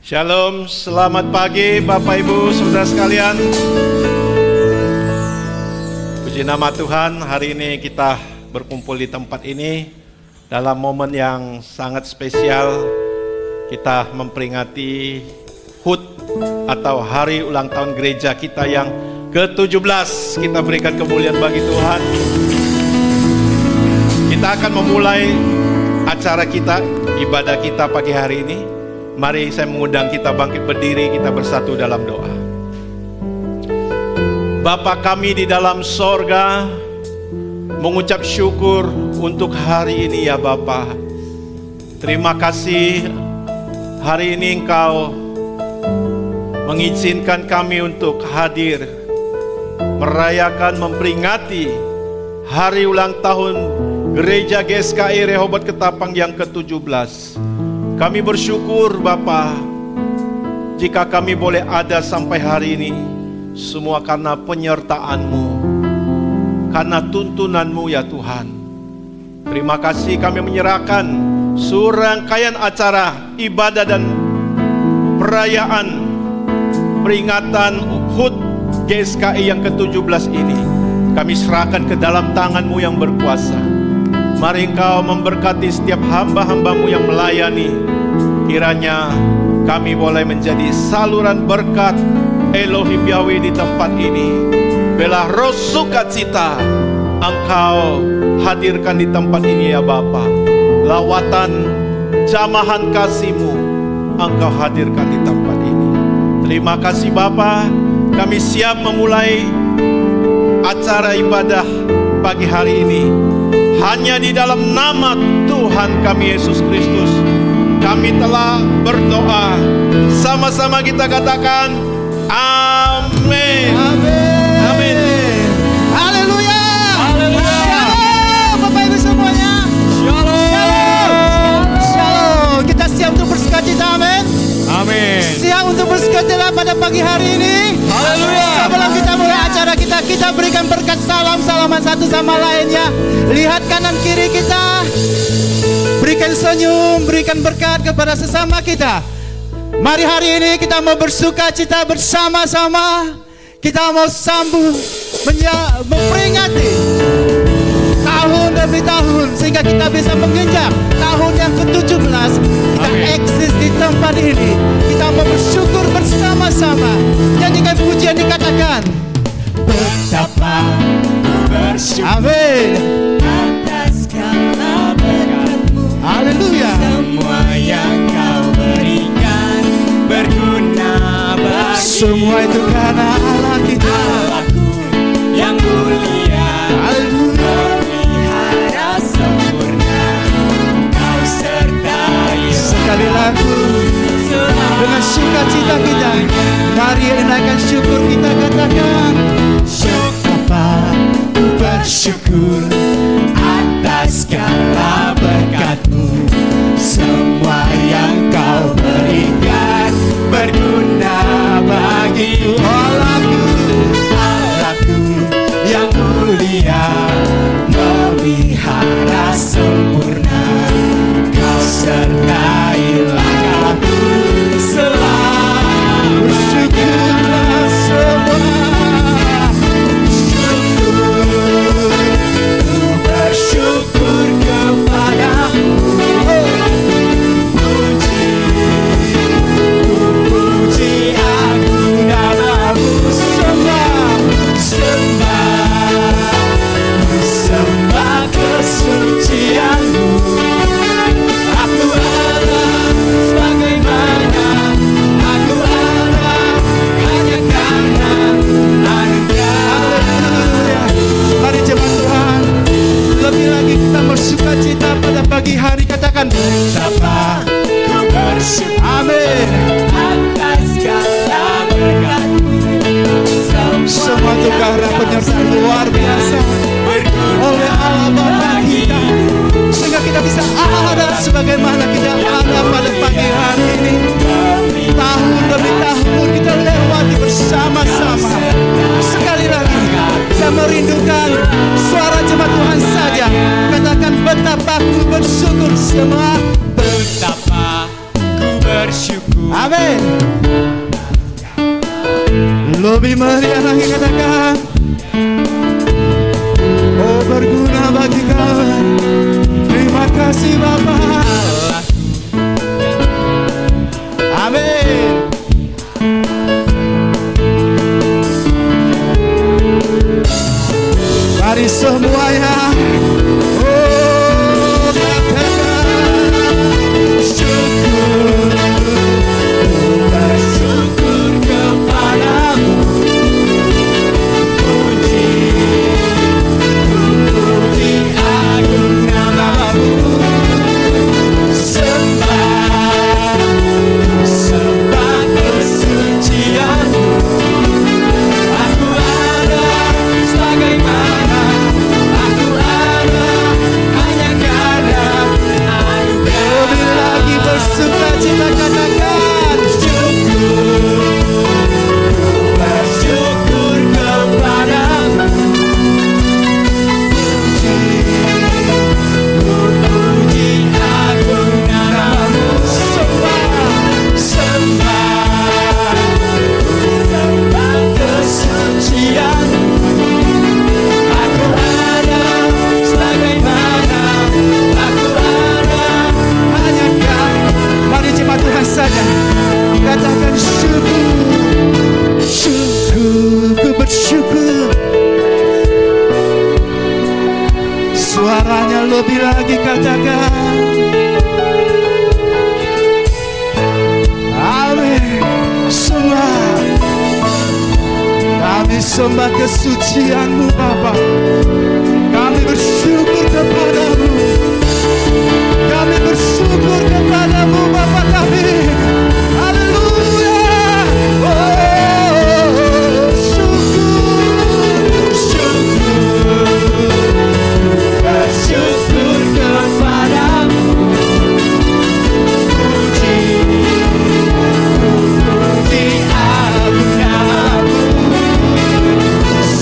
Shalom, selamat pagi Bapak Ibu Saudara sekalian. Puji nama Tuhan, hari ini kita berkumpul di tempat ini dalam momen yang sangat spesial. Kita memperingati HUT atau hari ulang tahun gereja kita yang ke-17. Kita berikan kemuliaan bagi Tuhan. Kita akan memulai acara kita, ibadah kita pagi hari ini. Mari saya mengundang kita bangkit berdiri, kita bersatu dalam doa. Bapa kami di dalam sorga, mengucap syukur untuk hari ini ya Bapa. Terima kasih hari ini Engkau mengizinkan kami untuk hadir, merayakan, memperingati hari ulang tahun Gereja GSKI Rehoboth Ketapang yang ke-17. Kami bersyukur Bapa, jika kami boleh ada sampai hari ini, semua karena penyertaan-Mu, karena tuntunan-Mu ya Tuhan. Terima kasih, kami menyerahkan serangkaian acara ibadah dan perayaan peringatan HUT GSKI yang ke-17 ini. Kami serahkan ke dalam tangan-Mu yang berkuasa. Mari Engkau memberkati setiap hamba-hamba-Mu yang melayani. Kiranya kami boleh menjadi saluran berkat Elohim Yahweh di tempat ini. Belah roh sukacita Engkau hadirkan di tempat ini ya Bapa. Lawatan jamahan kasih-Mu Engkau hadirkan di tempat ini. Terima kasih Bapa. Kami siap memulai acara ibadah pagi hari ini. Hanya di dalam nama Tuhan kami Yesus Kristus kami telah berdoa. Sama-sama kita katakan amin. Amin. Amin. Haleluya. Haleluya. Shalom Bapak Ibu semuanya. Shalom. Shalom. Kita siap untuk bersukacita, amin. Amin. Siap untuk bersukacita pada pagi hari ini. Haleluya. Sebelum kita mulai acara kita berikan berkat salaman satu sama lainnya. Lihat kanan kiri kita. Berikan senyum, berikan berkat kepada sesama kita. Mari hari ini kita mau bersukacita bersama-sama. Kita mau sambut, memperingati tahun demi tahun, sehingga kita bisa menginjak tahun yang ke-17. Kita eksis di tempat ini. Kita mau bersyukur bersama-sama. Nyanyikan pujian, dikatakan betapa bersyukur. Amin. Atas segala berkat-Mu, Haleluya. semua yang Kau berikan berguna bagi Semua itu karena Allah kita. Allahku yang mulia, Haleluya. memelihara sempurna. Kau sertai Sekali lagi dengan sukacita kita, mari naikkan syukur kita, katakan Betapa ku bersyukur atas segala berkat-Mu, semua yang Kau berikan berguna bagiku. Allahku yang mulia, memelihara sempurna. Kau sertai langkahku selalu. bersyukurlah semua. Bersyukur kepadamu, puji aku namamu, sembah kesucianmu. Aku harap sebagaimana, aku harap hanya karena anugerah. Mari jemaat Tuhan, lebih lagi kita bersukacita pada pagi hari, katakan Betapa ku bersyukur amin. atas segala berkat-Mu, Semua itu karena penyertaan luar biasa oleh Allah Bapa kita, sehingga kita bisa ada sebagaimana kita ada pada pagi hari ini. Tahun demi tahun kita lewati bersama-sama. Sekali lagi saya merindukan suara jemaat Tuhan saja. Katakan betapa ku bersyukur semua. betapa ku bersyukur. Amin. Lebih meriah lagi katakan, oh berguna bagi kami. Terima kasih Bapa. Amin. Mari semuanya, oh katakan Syukur, bersyukur kepadamu. Puji, puji agung namamu. Sembah, sembah kesucianmu. Aku ada sebagaimana aku ada hanya karena anugerah. lebih lagi bersuka cita katakan Bersyukur kepadamu. Puji agung namamu. Sembah, sembah kesucianmu. Aku ada sebagaimana aku ada hanya Kau. Mari cuma Tuhan saja katakan syukur, syukur, ku bersyukur. Suaranya lebih lagi katakan amin. Sembah, kami sembah kesucianmu Bapa. Kami bersyukur kepadamu. Kami bersyukur kepadamu Bapa kami. Haleluya. Oh, syukur, bersyukur kepadamu. Puji, puji agung namamu.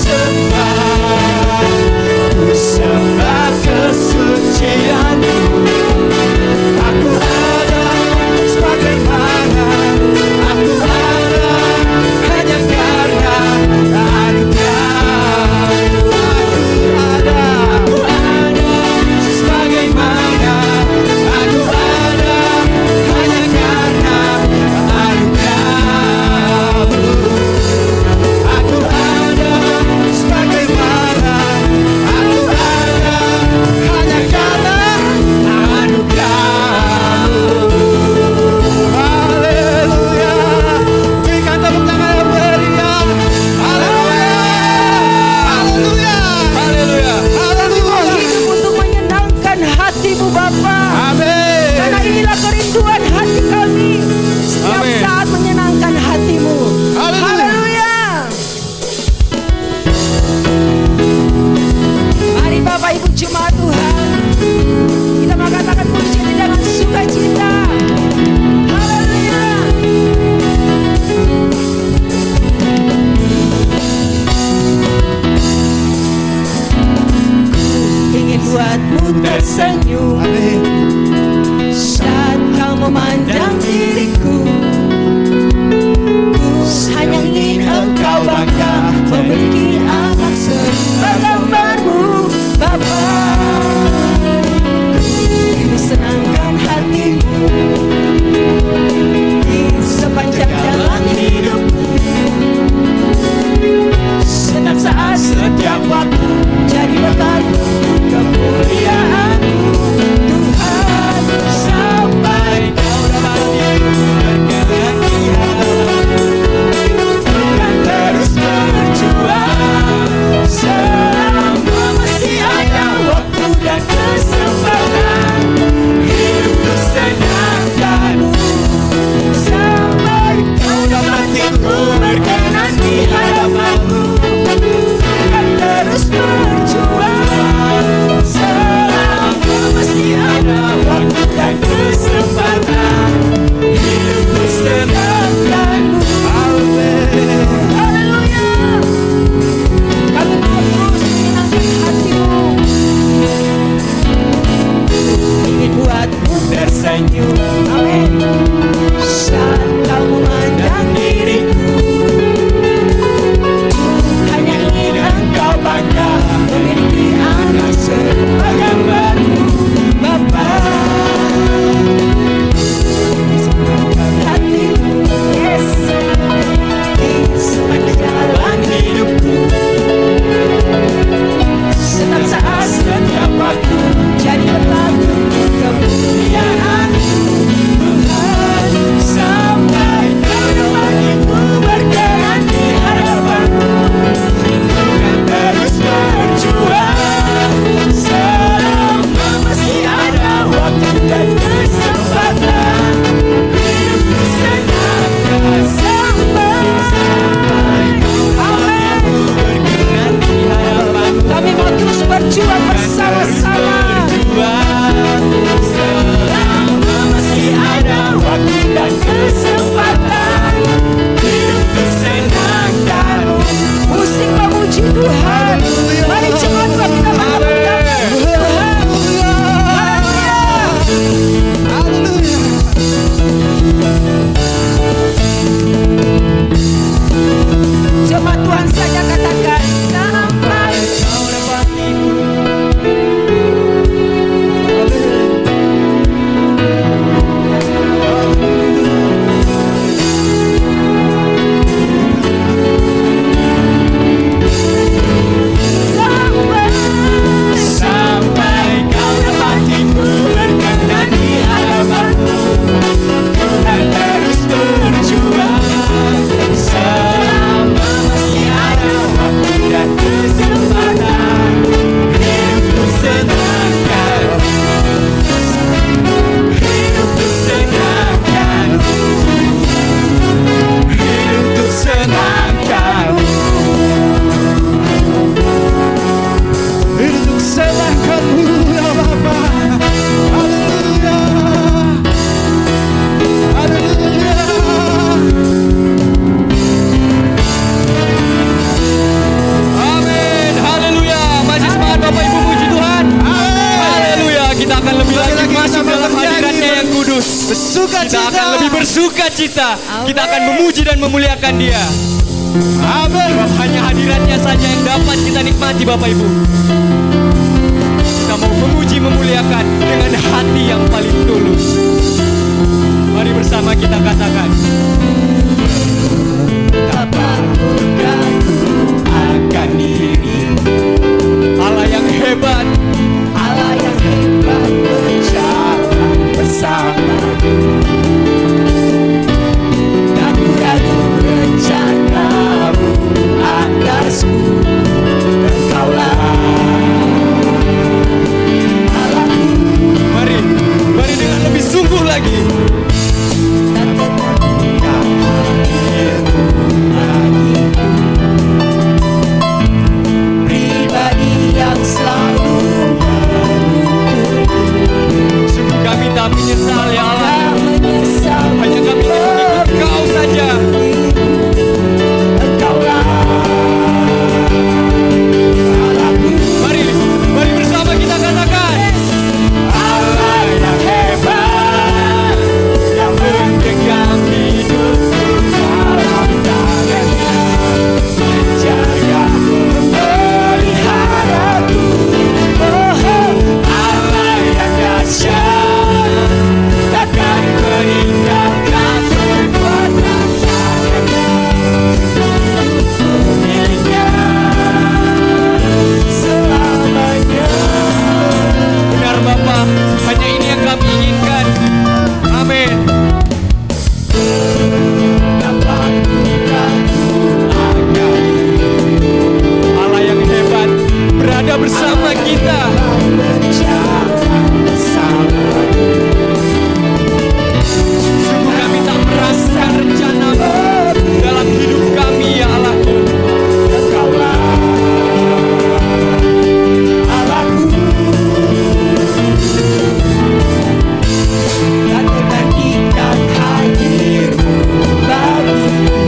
Sembah, sembah kesucianmu. Aku ada akan lebih bersuka cita. Kita akan memuji dan memuliakan Dia. Amin. Sebab hanya hadiratnya saja yang dapat kita nikmati, Bapak Ibu. Kita mau memuji memuliakan dengan hati yang paling tulus. Mari bersama kita katakan. Betapa murkaku akan diri-Mu, Allah yang hebat, Allah yang hebat berjalan bersamaku. Ragu-ragu rencana-Mu atasku, Engkaulah Allahku. Mari dengan lebih sungguh lagi. Pribadi yang selalu menunggu. Sungguh kami tak menyesal ya Allah. Hanya kami ingin mengikut Kau saja. Engkaulah Allahku. Mari bersama kita katakan. Allah yang hebat, yang menggenggam hidupku dalam tangannya, menjaga memeliharaku. Allah yang dahsyat, takkan meninggalkan perbuatan tangannya. Hidupku miliknya selamanya. Benar Bapa, hanya ini yang kami inginkan. Amin. Allah yang hebat berada bersama kita. Sungguh kami tak merasakan rencana-Mu dalam hidup kami ya Allahku. Engkaulah Allahku. Tak tergantikan hadir-Mu bagiku.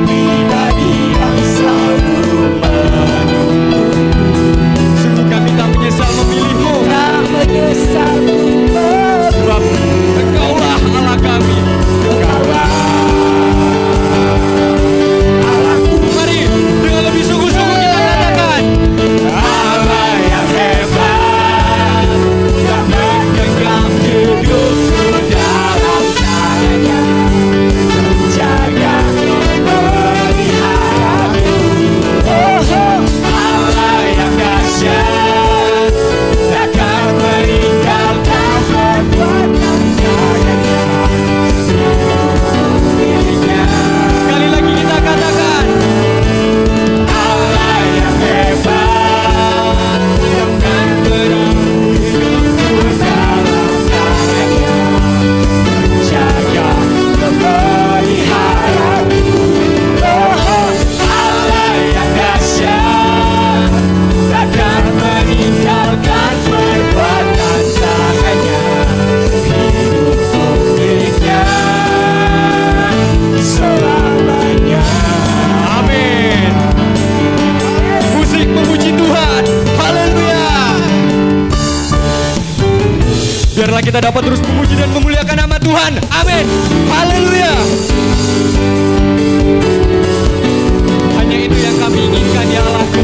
Pribadi yang selalu menunggu. Sungguh kami tak menyesal memilih-Mu. Sebab Engkaulah Allah kami. Engkaulah Allahku. Mari dengan lebih sungguh-sungguh kita katakan. Allah yang hebat, yang menggenggam hidupku dalam tangannya, menjaga memeliharaku. Allah yang dahsyat, takkan meninggalkan perbuatan tangannya. Miliknya. Sekali lagi kita katakan. Allah yang hebat, yang memberi hidupku dalam tangannya, menjaga memeliharaku. Allah yang dahsyat, takkan meninggalkan perbuatan tangannya. Hidupku miliknya selamanya. Amin. Musik memuji Tuhan. Haleluya. Biarlah kita dapat terus memuji dan memuliakan nama Tuhan. Amin. Haleluya. Hanya itu yang kami inginkan ya Allahku.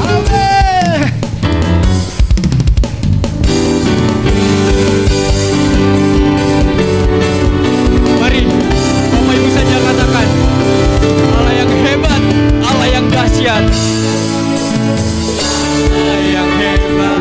Amin. Mari Bapak Ibu saja katakan. Allah yang hebat, Allah yang dahsyat. Allah yang hebat.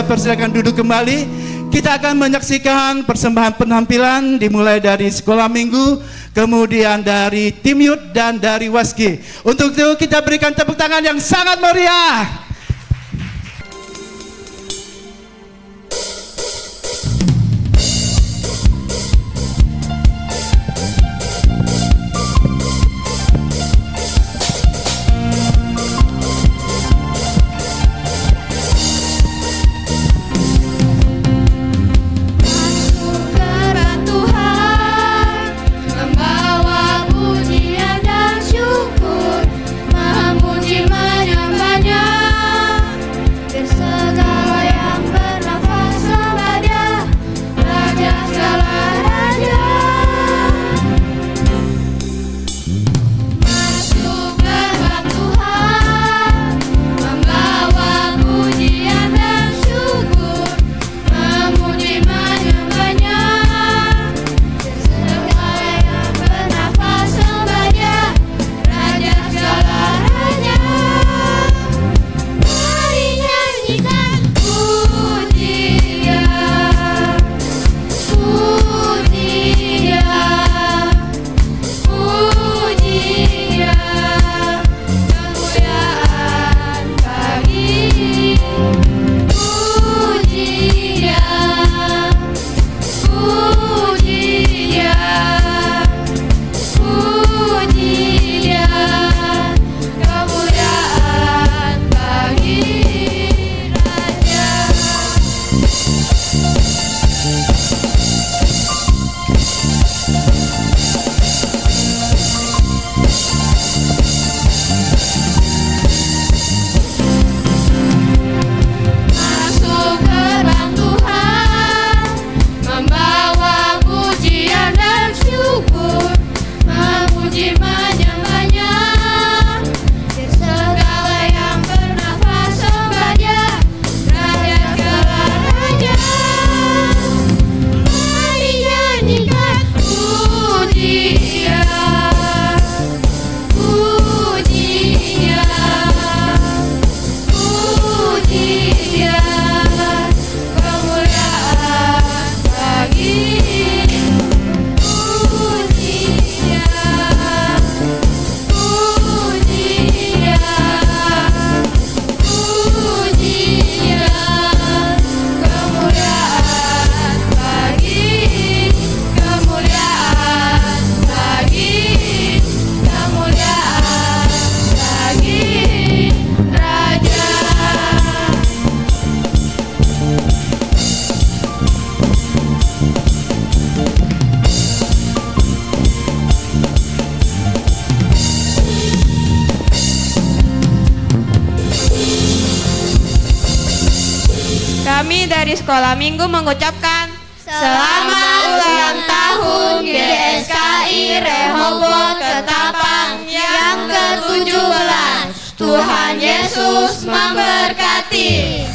dipersilakan duduk kembali. Kita akan menyaksikan persembahan penampilan dimulai dari sekolah minggu, kemudian dari tim Youth dan dari Waski. Untuk itu kita berikan tepuk tangan yang sangat meriah. Kami dari Sekolah Minggu mengucapkan selamat ulang tahun GSKI Rehoboth Ketapang yang ke-17. Tuhan Yesus memberkati.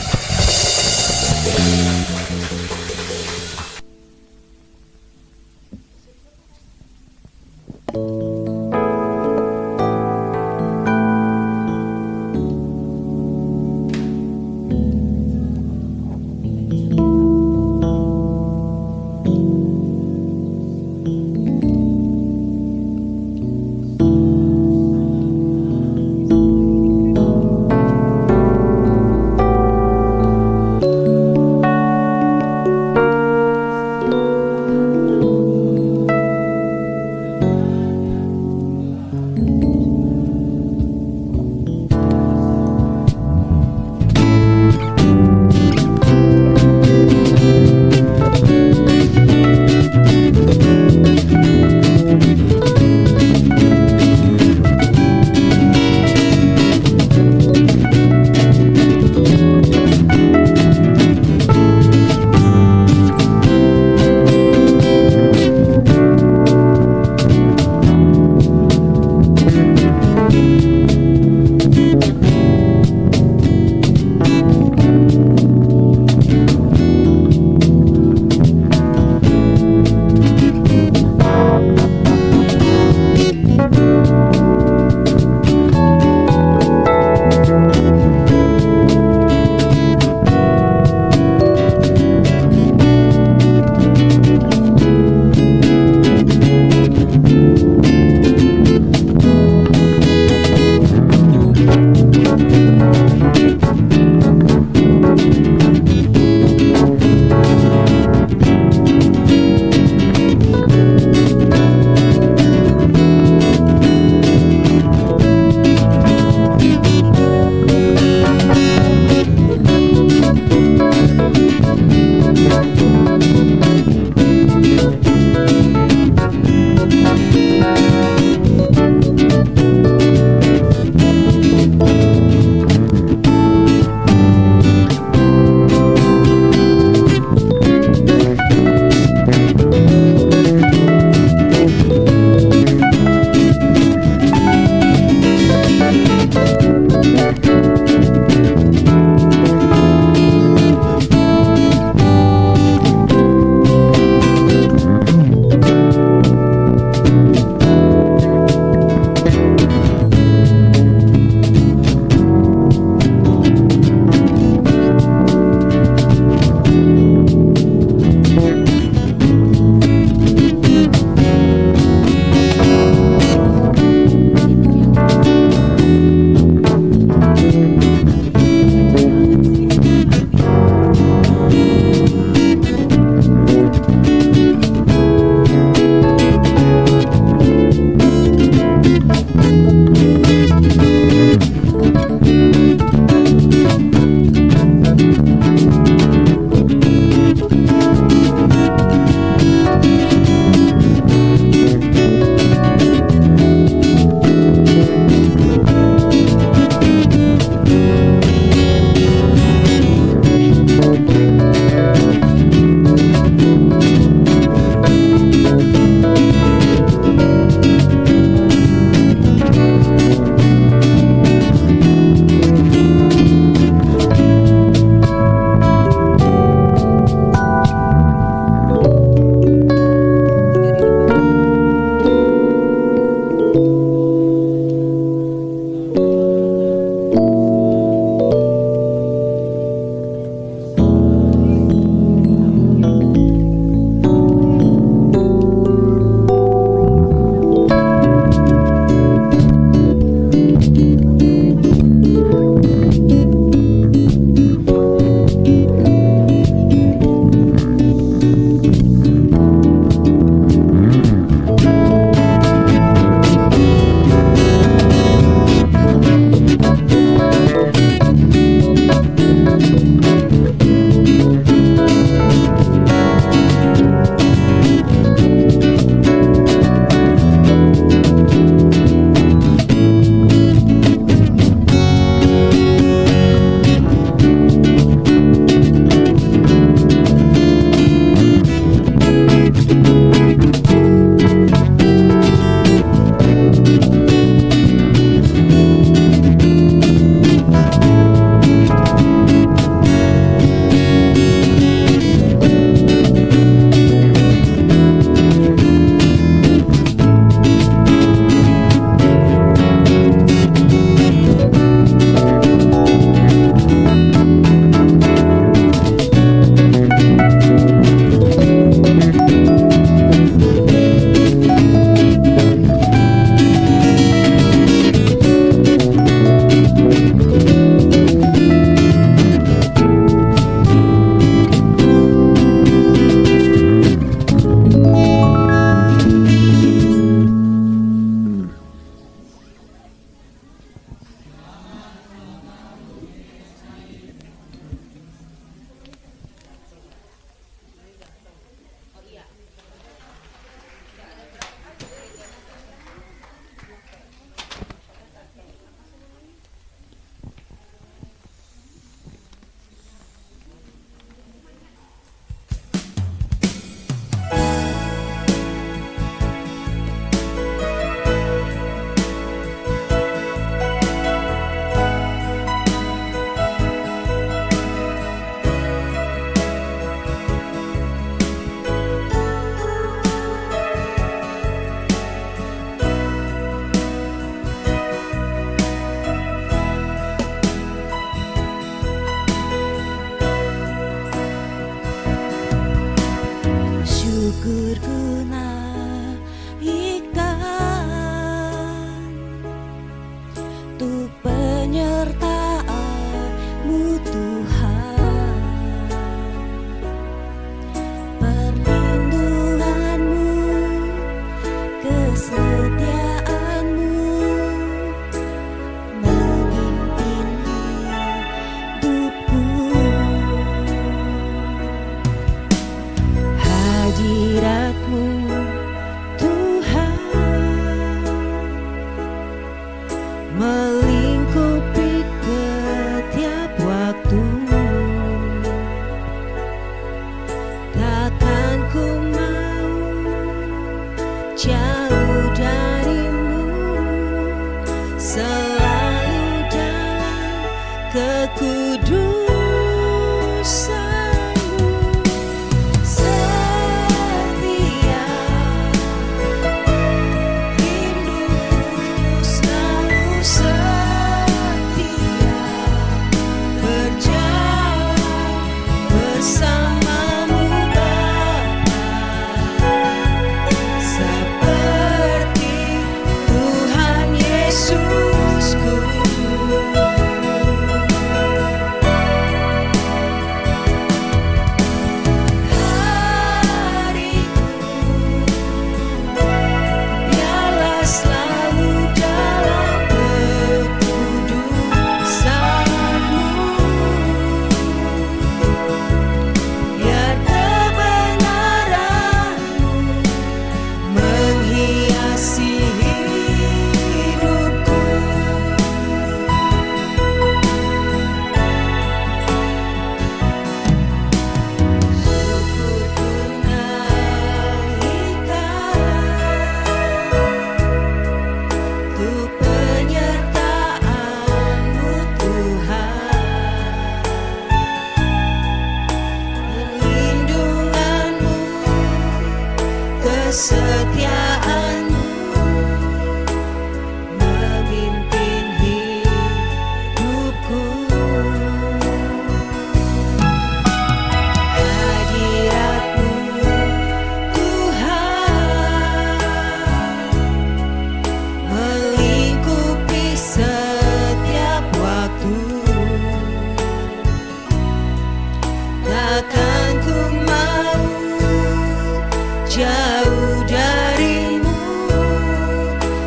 jauh darimu, selalu dalam kekudusanmu, setia rinduku selalu setia, berjalan bersamamu Bapa, seperti Tuhan Yesusku. Hariku biarlah selalu dalam kekudusanmu, biar kebenaranmu menghiasi hidupku. Syukur tunaikan untuk penyertaan-Mu Tuhan, perlindungan-Mu, kesetiaan-Mu memimpin hidupku. Hadirat-Mu Tuhan melingkupi setiap waktu, takkan ku mau jauh darimu,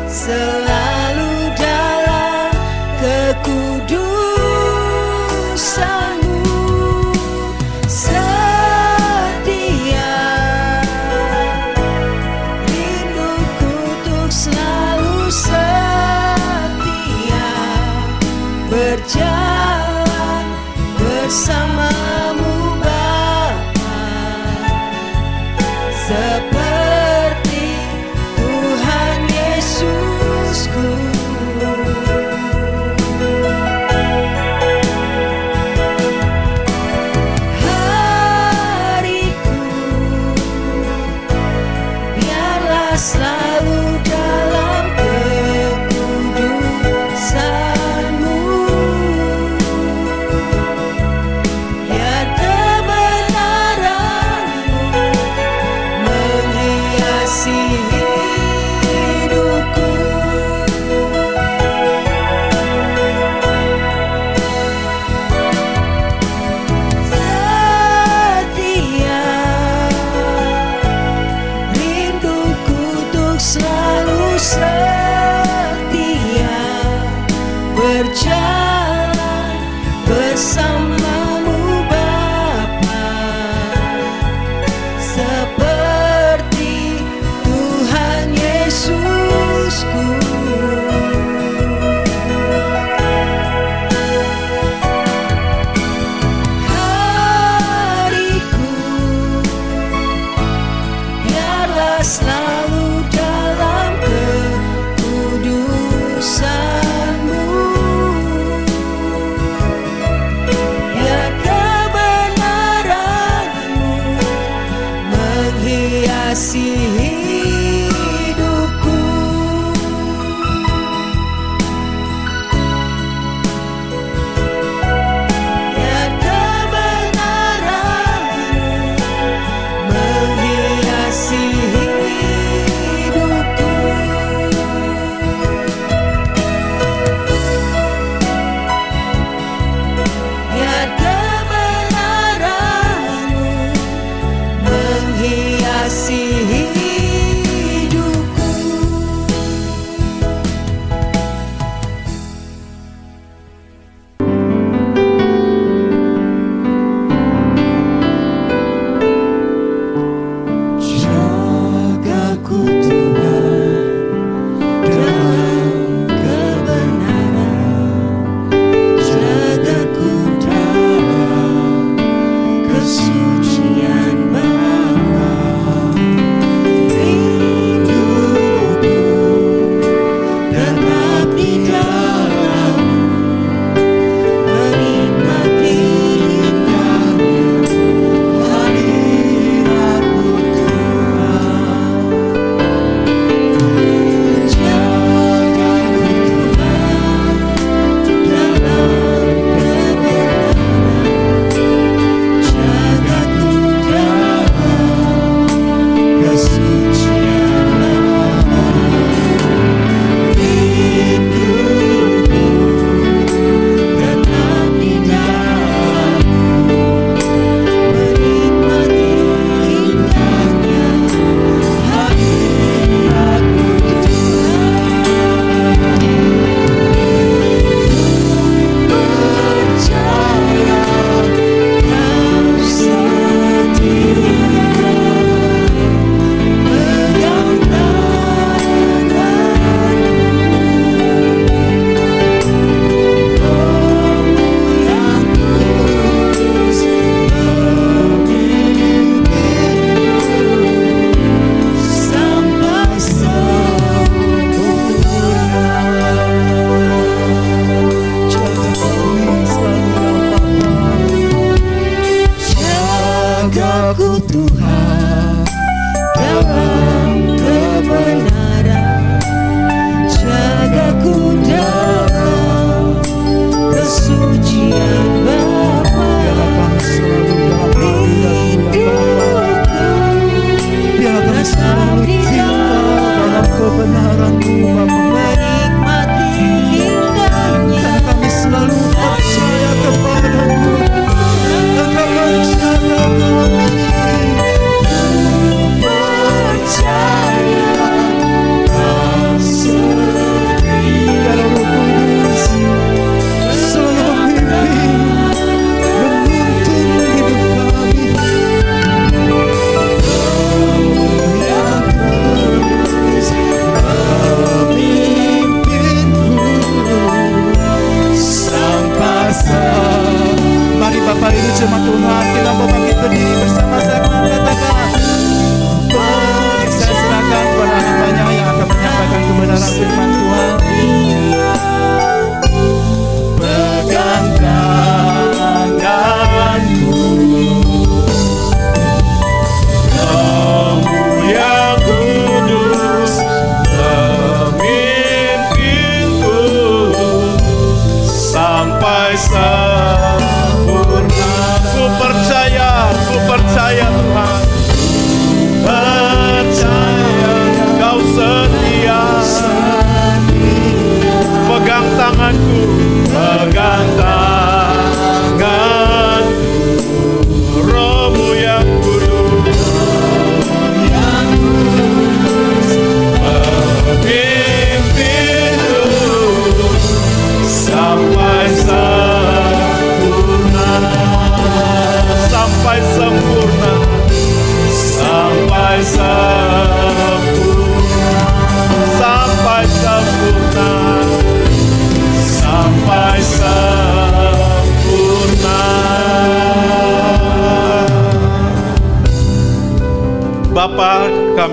selalu dalam kekudusanmu, setia rinduku untuk selalu setia, berjalan bersamamu Bapa, seperti Tuhan Yesusku. Hariku biarlah selalu dalam kekudusanmu, biar kebenaranmu menghiasi hidupku. Setia rinduku untuk selalu setia, berjalan bersamamu Bapa, seperti Tuhan Yesusku. Hariku biarlah selalu dalam kekudusanmu,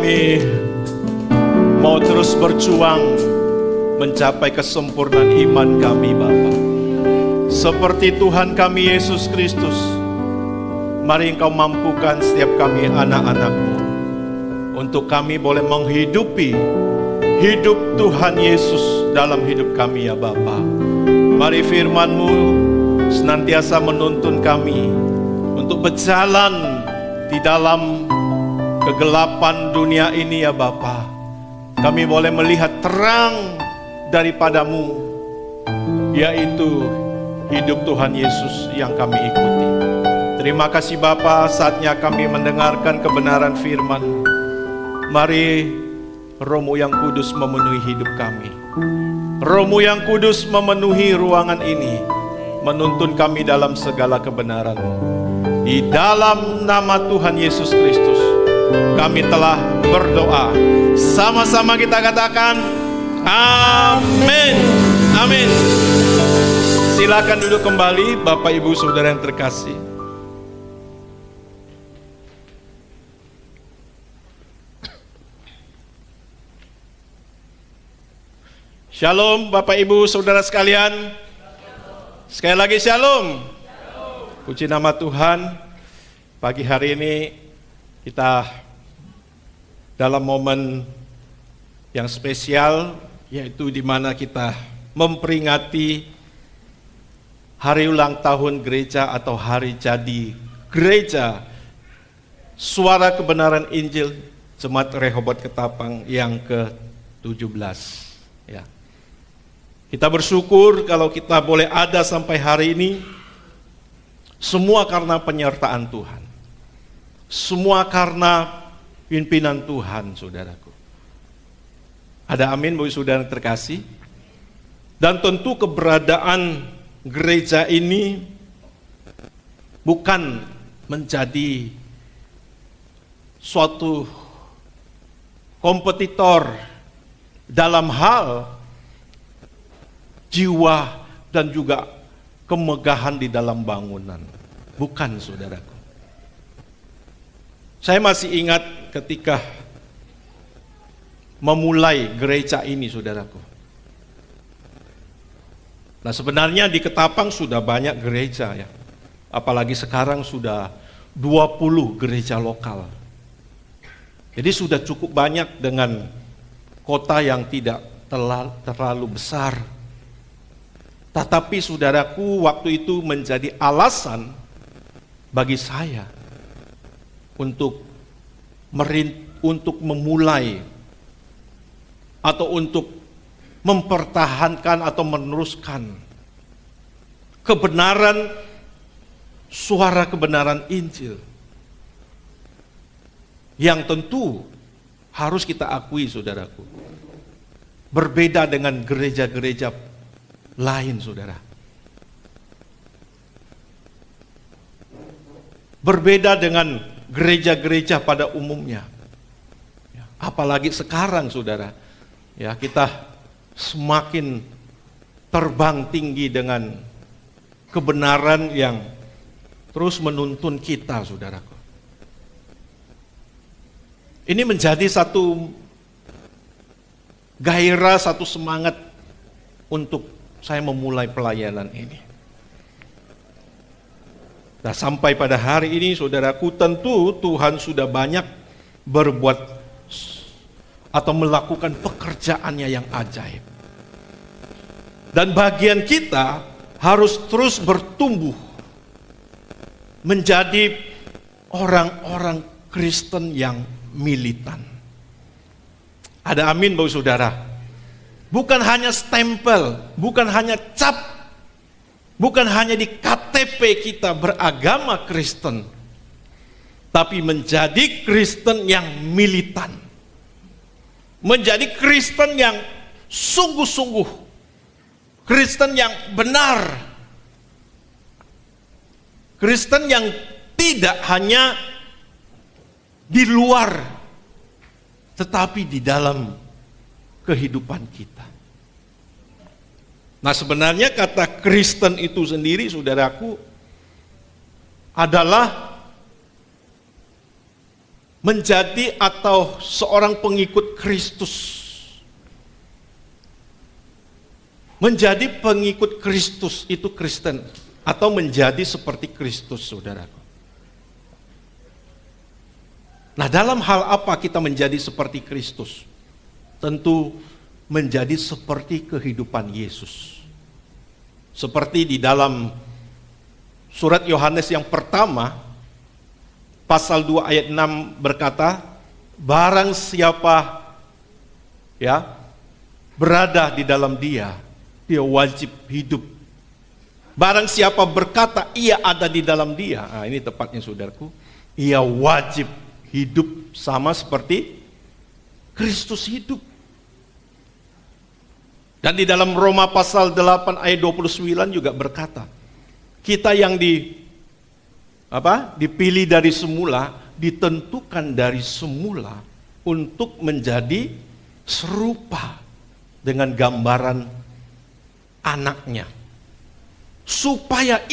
Kami mau terus berjuang mencapai kesempurnaan iman kami, Bapa. Seperti Tuhan kami Yesus Kristus, mari Engkau mampukan setiap kami anak-anak-Mu untuk kami boleh menghidupi hidup Tuhan Yesus dalam hidup kami, ya Bapa. Mari firman-Mu senantiasa menuntun kami untuk berjalan di dalam kegelapan dunia ini, ya Bapa. Kami boleh melihat terang daripada-Mu, yaitu hidup Tuhan Yesus yang kami ikuti. Terima kasih Bapa, saatnya kami mendengarkan kebenaran firman. Mari Roh-Mu yang kudus memenuhi hidup kami. Roh-Mu yang kudus memenuhi ruangan ini, menuntun kami dalam segala kebenaran-Mu. Di dalam nama Tuhan Yesus Kristus kami telah berdoa. Sama-sama kita katakan amin. Amin. Silakan duduk kembali Bapak Ibu Saudara yang terkasih. Shalom Bapak Ibu Saudara sekalian. Sekali lagi shalom. Puji nama Tuhan. Pagi hari ini kita dalam momen yang spesial, yaitu di mana kita memperingati hari ulang tahun gereja atau hari jadi gereja Suara Kebenaran Injil Jemaat Rehoboth Ketapang yang ke-17. Ya. Kita bersyukur kalau kita boleh ada sampai hari ini, semua karena penyertaan Tuhan. Semua karena pimpinan Tuhan, saudaraku. Ada amin, Bapak Saudara yang terkasih. Dan tentu keberadaan gereja ini bukan menjadi suatu kompetitor dalam hal jiwa dan juga kemegahan di dalam bangunan. Bukan, saudaraku. Saya masih ingat ketika memulai gereja ini, saudaraku. Nah, sebenarnya di Ketapang sudah banyak gereja ya. Apalagi sekarang sudah 20 gereja lokal. Jadi sudah cukup banyak dengan kota yang tidak terlalu besar. Tetapi saudaraku, waktu itu menjadi alasan bagi saya untuk memulai atau untuk mempertahankan atau meneruskan kebenaran, suara kebenaran Injil yang tentu harus kita akui, saudaraku, berbeda dengan gereja-gereja lain, saudara. Berbeda dengan gereja-gereja pada umumnya. Apalagi sekarang, saudara. Ya, kita semakin terbang tinggi dengan kebenaran yang terus menuntun kita, saudaraku. Ini menjadi satu gairah, satu semangat untuk saya memulai pelayanan ini. Nah, sampai pada hari ini, saudaraku, tentu Tuhan sudah banyak berbuat atau melakukan pekerjaannya yang ajaib. Dan bagian kita harus terus bertumbuh menjadi orang-orang Kristen yang militan. Ada amin, Bapak Saudara. Bukan hanya stempel, bukan hanya cap, bukan hanya di KTP kita beragama Kristen, tapi menjadi Kristen yang militan. Menjadi Kristen yang sungguh-sungguh, Kristen yang benar, Kristen yang tidak hanya di luar, tetapi di dalam kehidupan kita. Nah, sebenarnya kata Kristen itu sendiri, saudaraku, adalah menjadi atau seorang pengikut Kristus. Menjadi pengikut Kristus itu Kristen, atau menjadi seperti Kristus, saudaraku. Nah, dalam hal apa kita menjadi seperti Kristus? Tentu menjadi seperti kehidupan Yesus. Seperti di dalam surat Yohanes yang pertama, pasal 2 ayat 6 berkata, barang siapa berada di dalam dia wajib hidup. Barang siapa berkata ia ada di dalam dia, nah ini tepatnya saudaraku, ia wajib hidup sama seperti Kristus hidup. Dan di dalam Roma pasal 8 ayat 29 juga berkata, kita yang dipilih dari semula, ditentukan dari semula untuk menjadi serupa dengan gambaran anaknya. Supaya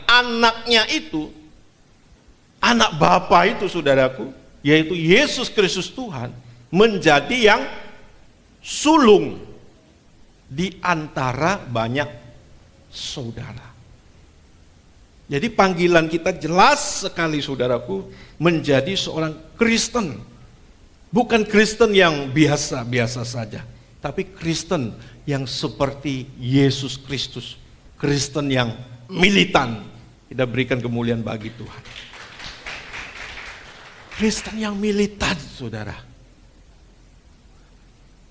anaknya itu, anak Bapa itu saudaraku, yaitu Yesus Kristus Tuhan, menjadi yang sulung di antara banyak saudara. Jadi panggilan kita jelas sekali saudaraku, menjadi seorang Kristen. Bukan Kristen yang biasa-biasa saja, tapi Kristen yang seperti Yesus Kristus. Kristen yang militan. Kita berikan kemuliaan bagi Tuhan. Kristen yang militan, saudara.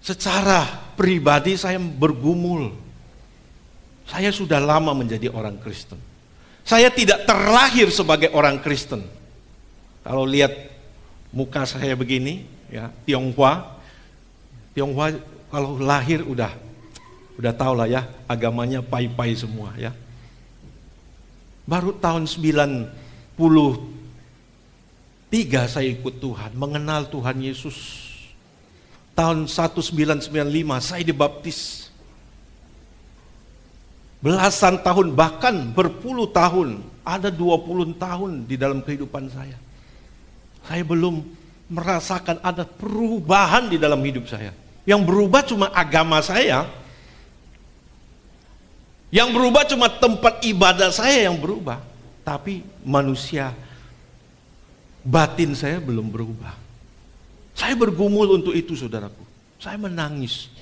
Secara pribadi saya bergumul. Saya sudah lama menjadi orang Kristen. Saya tidak terlahir sebagai orang Kristen. Kalau lihat muka saya begini, Tionghoa kalau lahir udah tahu lah ya, agamanya pai-pai semua ya. Baru tahun 93 saya ikut Tuhan, mengenal Tuhan Yesus. Tahun 1995 saya dibaptis. Belasan tahun, bahkan berpuluh tahun, ada 20 tahun di dalam kehidupan saya. Saya belum merasakan ada perubahan di dalam hidup saya. Yang berubah cuma agama saya. Yang berubah cuma tempat ibadah saya yang berubah. Tapi manusia, batin saya belum berubah. Saya bergumul untuk itu saudaraku. Saya menangis.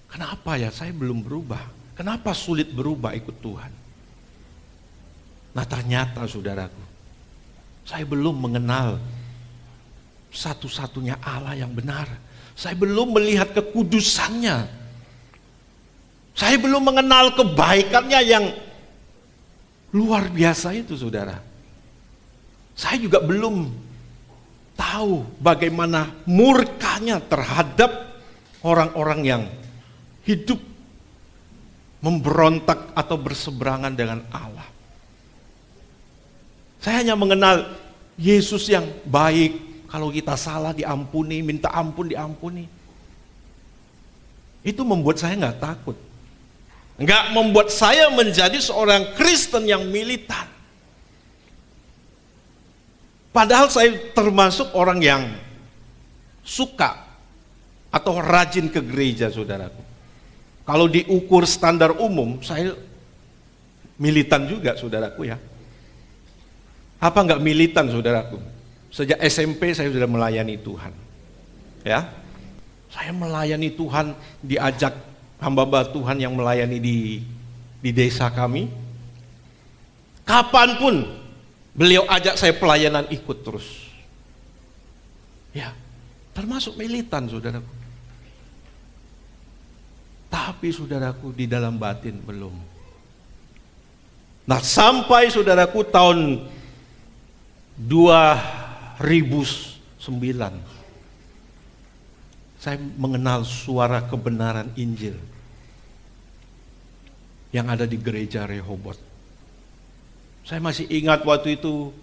Kenapa ya saya belum berubah? Kenapa sulit berubah ikut Tuhan? Nah ternyata saudaraku, saya belum mengenal satu-satunya Allah yang benar. Saya belum melihat kekudusannya. Saya belum mengenal kebaikannya yang luar biasa itu saudara. Saya juga belum tahu bagaimana murkanya terhadap orang-orang yang hidup memberontak atau berseberangan dengan Allah. Saya hanya mengenal Yesus yang baik, kalau kita salah diampuni, minta ampun diampuni. Itu membuat saya nggak takut. Nggak membuat saya menjadi seorang Kristen yang militan. Padahal saya termasuk orang yang suka atau rajin ke gereja saudaraku. Kalau diukur standar umum, saya militan juga saudaraku ya. Apa enggak militan saudaraku? Sejak SMP saya sudah melayani Tuhan. Ya. Saya melayani Tuhan, diajak hamba-hamba Tuhan yang melayani di desa kami. Kapanpun beliau ajak saya pelayanan, ikut terus. Ya, termasuk militan saudaraku. Tapi saudaraku di dalam batin belum. Nah sampai saudaraku tahun 2009 saya mengenal suara kebenaran Injil yang ada di gereja Rehoboth. Saya masih ingat waktu itu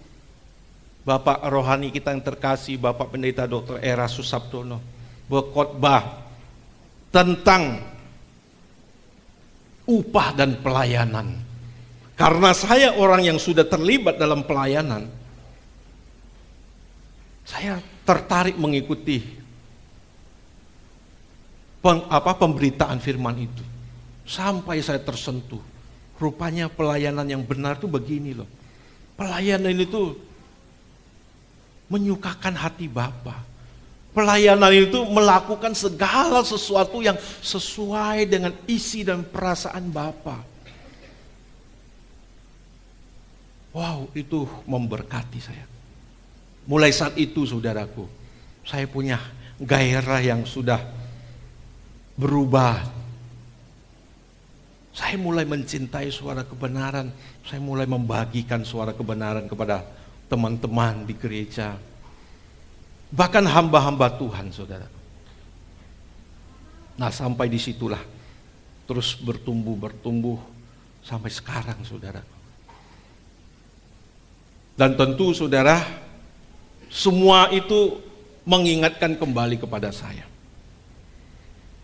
Bapak rohani kita yang terkasih, Bapak Pendeta Dr. Era Susabdono berkhotbah tentang upah dan pelayanan. Karena saya orang yang sudah terlibat dalam pelayanan, Saya tertarik mengikuti pemberitaan firman itu. Sampai saya tersentuh. Rupanya pelayanan yang benar itu begini loh. Pelayanan itu menyukakan hati Bapa. Pelayanan itu melakukan segala sesuatu yang sesuai dengan isi dan perasaan Bapa. Wow, itu memberkati saya. Mulai saat itu saudaraku, saya punya gairah yang sudah berubah. Saya mulai mencintai suara kebenaran. Saya mulai membagikan suara kebenaran kepada teman-teman di gereja. Bahkan hamba-hamba Tuhan, saudara. Nah, sampai disitulah terus bertumbuh sampai sekarang, saudara. Dan tentu, saudara, semua itu mengingatkan kembali kepada saya.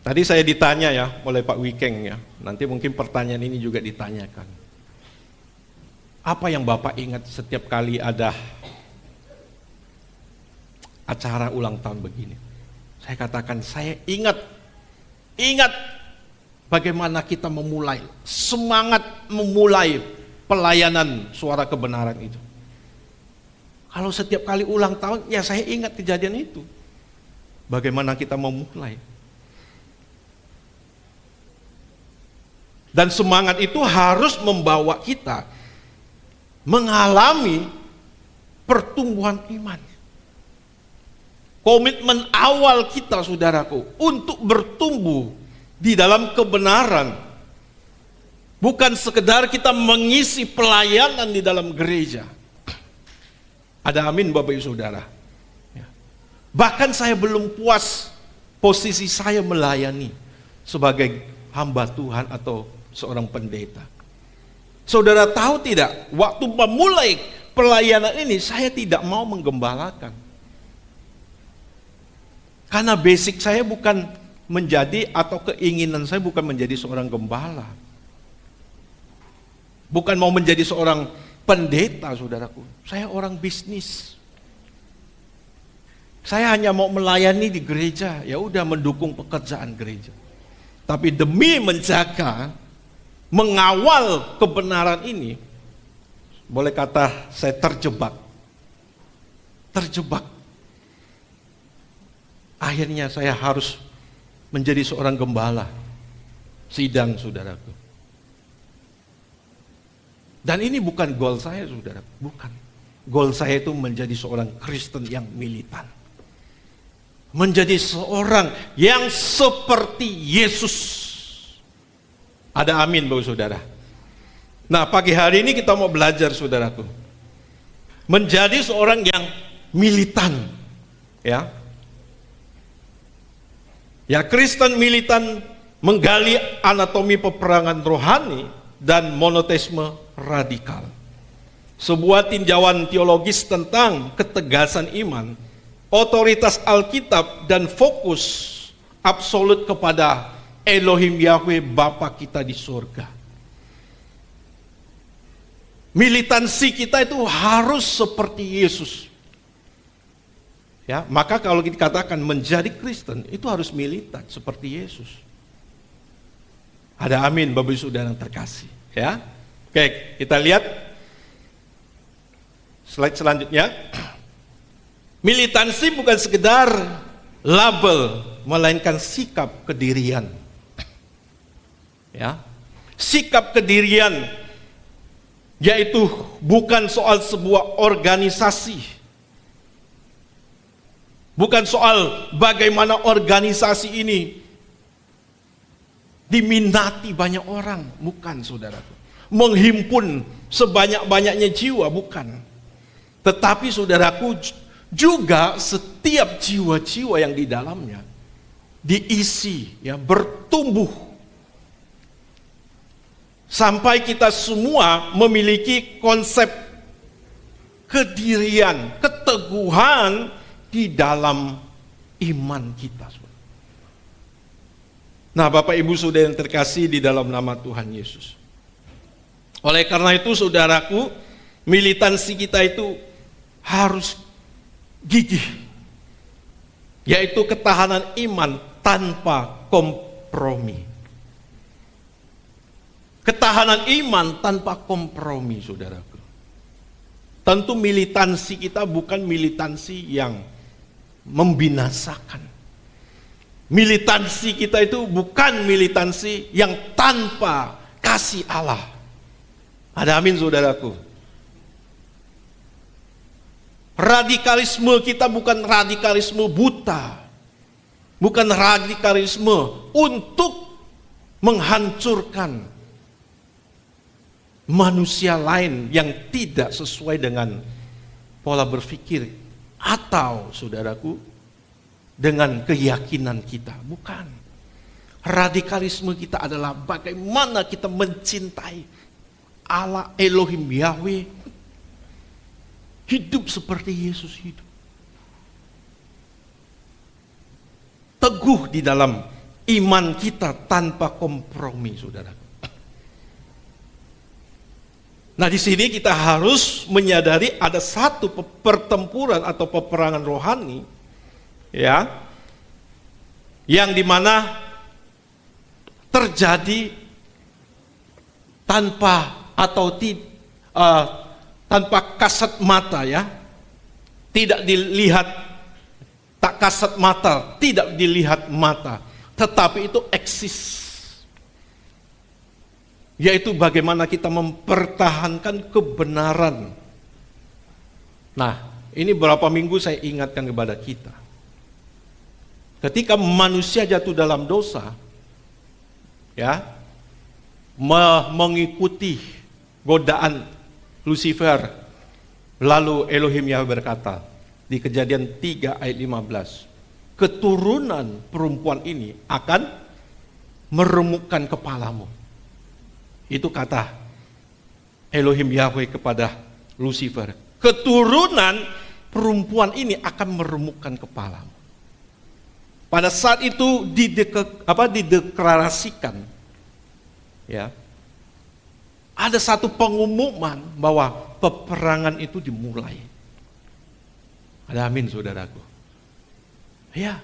Tadi saya ditanya ya oleh Pak Wikeng ya, nanti mungkin pertanyaan ini juga ditanyakan. Apa yang Bapak ingat setiap kali ada acara ulang tahun begini? Saya katakan saya ingat bagaimana kita memulai, semangat memulai pelayanan suara kebenaran itu. Kalau setiap kali ulang tahun, ya saya ingat kejadian itu. Bagaimana kita memulai. Dan semangat itu harus membawa kita mengalami pertumbuhan iman. Komitmen awal kita, saudaraku, untuk bertumbuh di dalam kebenaran. Bukan sekedar kita mengisi pelayanan di dalam gereja. Ada amin Bapak Ibu Saudara. Bahkan saya belum puas posisi saya melayani sebagai hamba Tuhan atau seorang pendeta. Saudara tahu tidak, waktu memulai pelayanan ini saya tidak mau menggembalakan. Karena basic saya bukan menjadi atau keinginan saya bukan menjadi seorang gembala. Bukan mau menjadi seorang pendeta, saudaraku. Saya orang bisnis. Saya hanya mau melayani di gereja, ya udah mendukung pekerjaan gereja. Tapi demi menjaga, mengawal kebenaran ini, boleh kata saya terjebak. Akhirnya saya harus menjadi seorang gembala sidang, saudaraku. Dan ini bukan goal saya, saudara, bukan. Goal saya itu menjadi seorang Kristen yang militan. Menjadi seorang yang seperti Yesus. Ada amin, Bapak Saudara. Nah, pagi hari ini kita mau belajar, saudaraku. Menjadi seorang yang militan. Ya. Ya, Kristen militan menggali anatomi peperangan rohani dan monoteisme radikal. Sebuah tinjauan teologis tentang ketegasan iman, otoritas Alkitab, dan fokus absolut kepada Elohim Yahweh Bapa kita di surga. Militansi kita itu harus seperti Yesus. Ya, maka kalau dikatakan menjadi Kristen itu harus militan seperti Yesus. Ada amin Bapak Ibu Saudara yang terkasih, ya. Oke, kita lihat slide selanjutnya. Militansi bukan sekedar label, melainkan sikap kedirian. Ya. Sikap kedirian yaitu bukan soal sebuah organisasi. Bukan soal bagaimana organisasi ini diminati banyak orang, bukan saudaraku. Menghimpun sebanyak-banyaknya jiwa, bukan. Tetapi saudaraku, juga setiap jiwa-jiwa yang di dalamnya diisi, ya, bertumbuh. Sampai kita semua memiliki konsep kedirian, keteguhan di dalam iman kita. Nah, Bapak Ibu Saudara yang terkasih di dalam nama Tuhan Yesus. Oleh karena itu, saudaraku, militansi kita itu harus gigih, yaitu ketahanan iman tanpa kompromi. Ketahanan iman tanpa kompromi, saudaraku. Tentu militansi kita bukan militansi yang membinasakan. Militansi kita itu bukan militansi yang tanpa kasih Allah. Ada amin, saudaraku. Radikalisme kita bukan radikalisme buta. Bukan radikalisme untuk menghancurkan manusia lain yang tidak sesuai dengan pola berpikir atau, saudaraku, dengan keyakinan kita. Bukan. Radikalisme kita adalah bagaimana kita mencintai Allah Elohim Yahweh, hidup seperti Yesus hidup. Teguh di dalam iman kita tanpa kompromi, saudara. Nah, di sini kita harus menyadari ada satu pertempuran atau peperangan rohani, ya, yang dimana terjadi tanpa atau tanpa kasat mata, ya, tidak dilihat, tak kasat mata, tidak dilihat mata, tetapi itu eksis. Yaitu bagaimana kita mempertahankan kebenaran. Nah, ini berapa minggu saya ingatkan kepada kita. Ketika manusia jatuh dalam dosa, ya, mengikuti godaan Lucifer, lalu Elohim Yahweh berkata di Kejadian 3 ayat 15, keturunan perempuan ini akan meremukkan kepalamu. Itu kata Elohim Yahweh kepada Lucifer. Keturunan perempuan ini akan meremukkan kepalamu. Pada saat itu dideklarasikan, ya, ada satu pengumuman bahwa peperangan itu dimulai. Ada amin, saudaraku. Ya.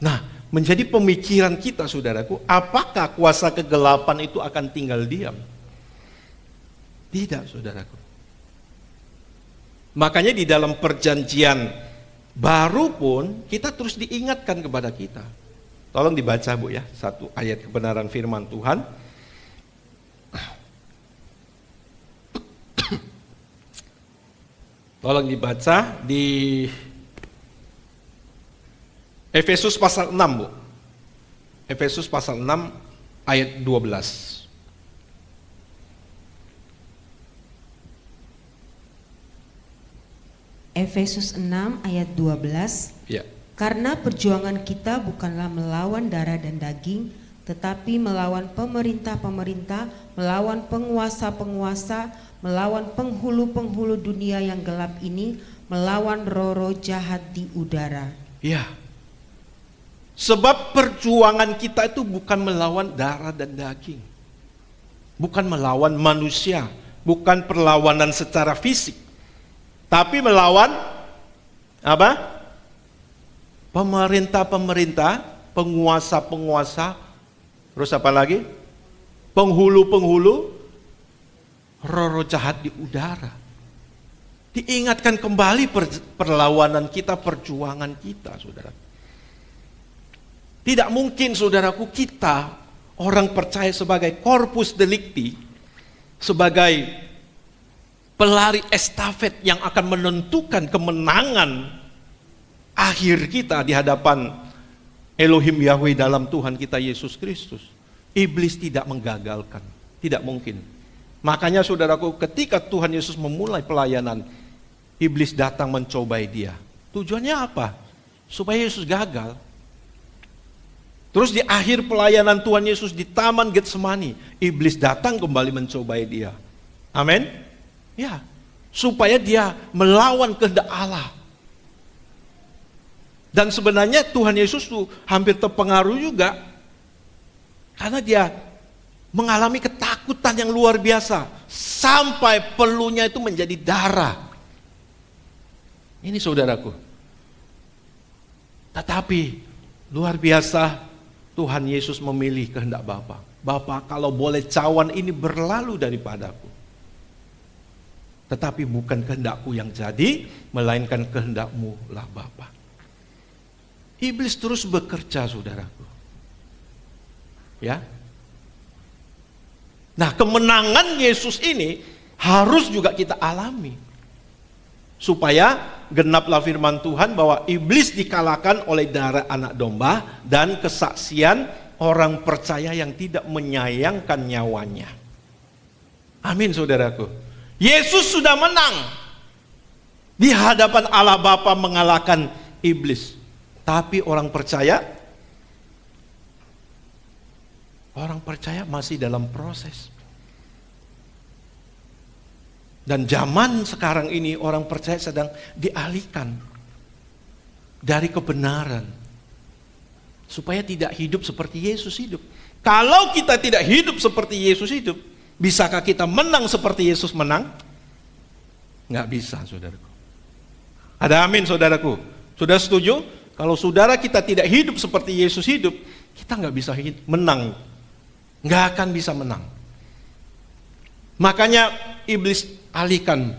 Nah, menjadi pemikiran kita, saudaraku, apakah kuasa kegelapan itu akan tinggal diam? Tidak, saudaraku. Makanya di dalam perjanjian baru pun kita terus diingatkan kepada kita. Tolong dibaca, Bu, ya, satu ayat kebenaran firman Tuhan. Tolong dibaca di Efesus pasal 6, Bu. Efesus pasal 6 ayat 12. Efesus 6 ayat 12. Ya. Karena perjuangan kita bukanlah melawan darah dan daging, tetapi melawan pemerintah-pemerintah, melawan penguasa-penguasa, melawan penghulu-penghulu dunia yang gelap ini, melawan roh-roh jahat di udara. Ya. Sebab perjuangan kita itu bukan melawan darah dan daging. Bukan melawan manusia, bukan perlawanan secara fisik. Tapi melawan apa? Pemerintah-pemerintah, penguasa-penguasa, terus apa lagi? Penghulu-penghulu, roh-roh jahat di udara. Diingatkan kembali perlawanan kita, perjuangan kita, saudara. Tidak mungkin, saudaraku, kita orang percaya sebagai corpus delicti, sebagai pelari estafet yang akan menentukan kemenangan akhir kita di hadapan Elohim Yahweh dalam Tuhan kita Yesus Kristus. Iblis tidak menggagalkan, tidak mungkin. Makanya, saudaraku, ketika Tuhan Yesus memulai pelayanan, iblis datang mencobai dia. Tujuannya apa? Supaya Yesus gagal. Terus di akhir pelayanan Tuhan Yesus di Taman Getsemani, iblis datang kembali mencobai dia. Amin? Ya, supaya dia melawan kehendak Allah. Dan sebenarnya Tuhan Yesus tuh hampir terpengaruh juga, karena dia mengalami ketakutan yang luar biasa, sampai pelunya itu menjadi darah. Ini saudaraku. Tetapi luar biasa Tuhan Yesus memilih kehendak Bapa. Bapa, kalau boleh cawan ini berlalu daripadaku. Tetapi bukan kehendakku yang jadi, melainkan kehendakmu lah Bapa. Iblis terus bekerja, saudaraku. Ya. Nah, kemenangan Yesus ini harus juga kita alami. Supaya genaplah firman Tuhan bahwa iblis dikalahkan oleh darah anak domba dan kesaksian orang percaya yang tidak menyayangkan nyawanya. Amin, saudaraku. Yesus sudah menang. Di hadapan Allah Bapa mengalahkan iblis. Tapi orang percaya masih dalam proses. Dan zaman sekarang ini orang percaya sedang dialihkan dari kebenaran. Supaya tidak hidup seperti Yesus hidup. Kalau kita tidak hidup seperti Yesus hidup, bisakah kita menang seperti Yesus menang? Nggak bisa, saudaraku. Ada amin, saudaraku? Sudah setuju? Kalau saudara kita tidak hidup seperti Yesus hidup, kita nggak bisa menang. Nggak akan bisa menang. Makanya iblis alihkan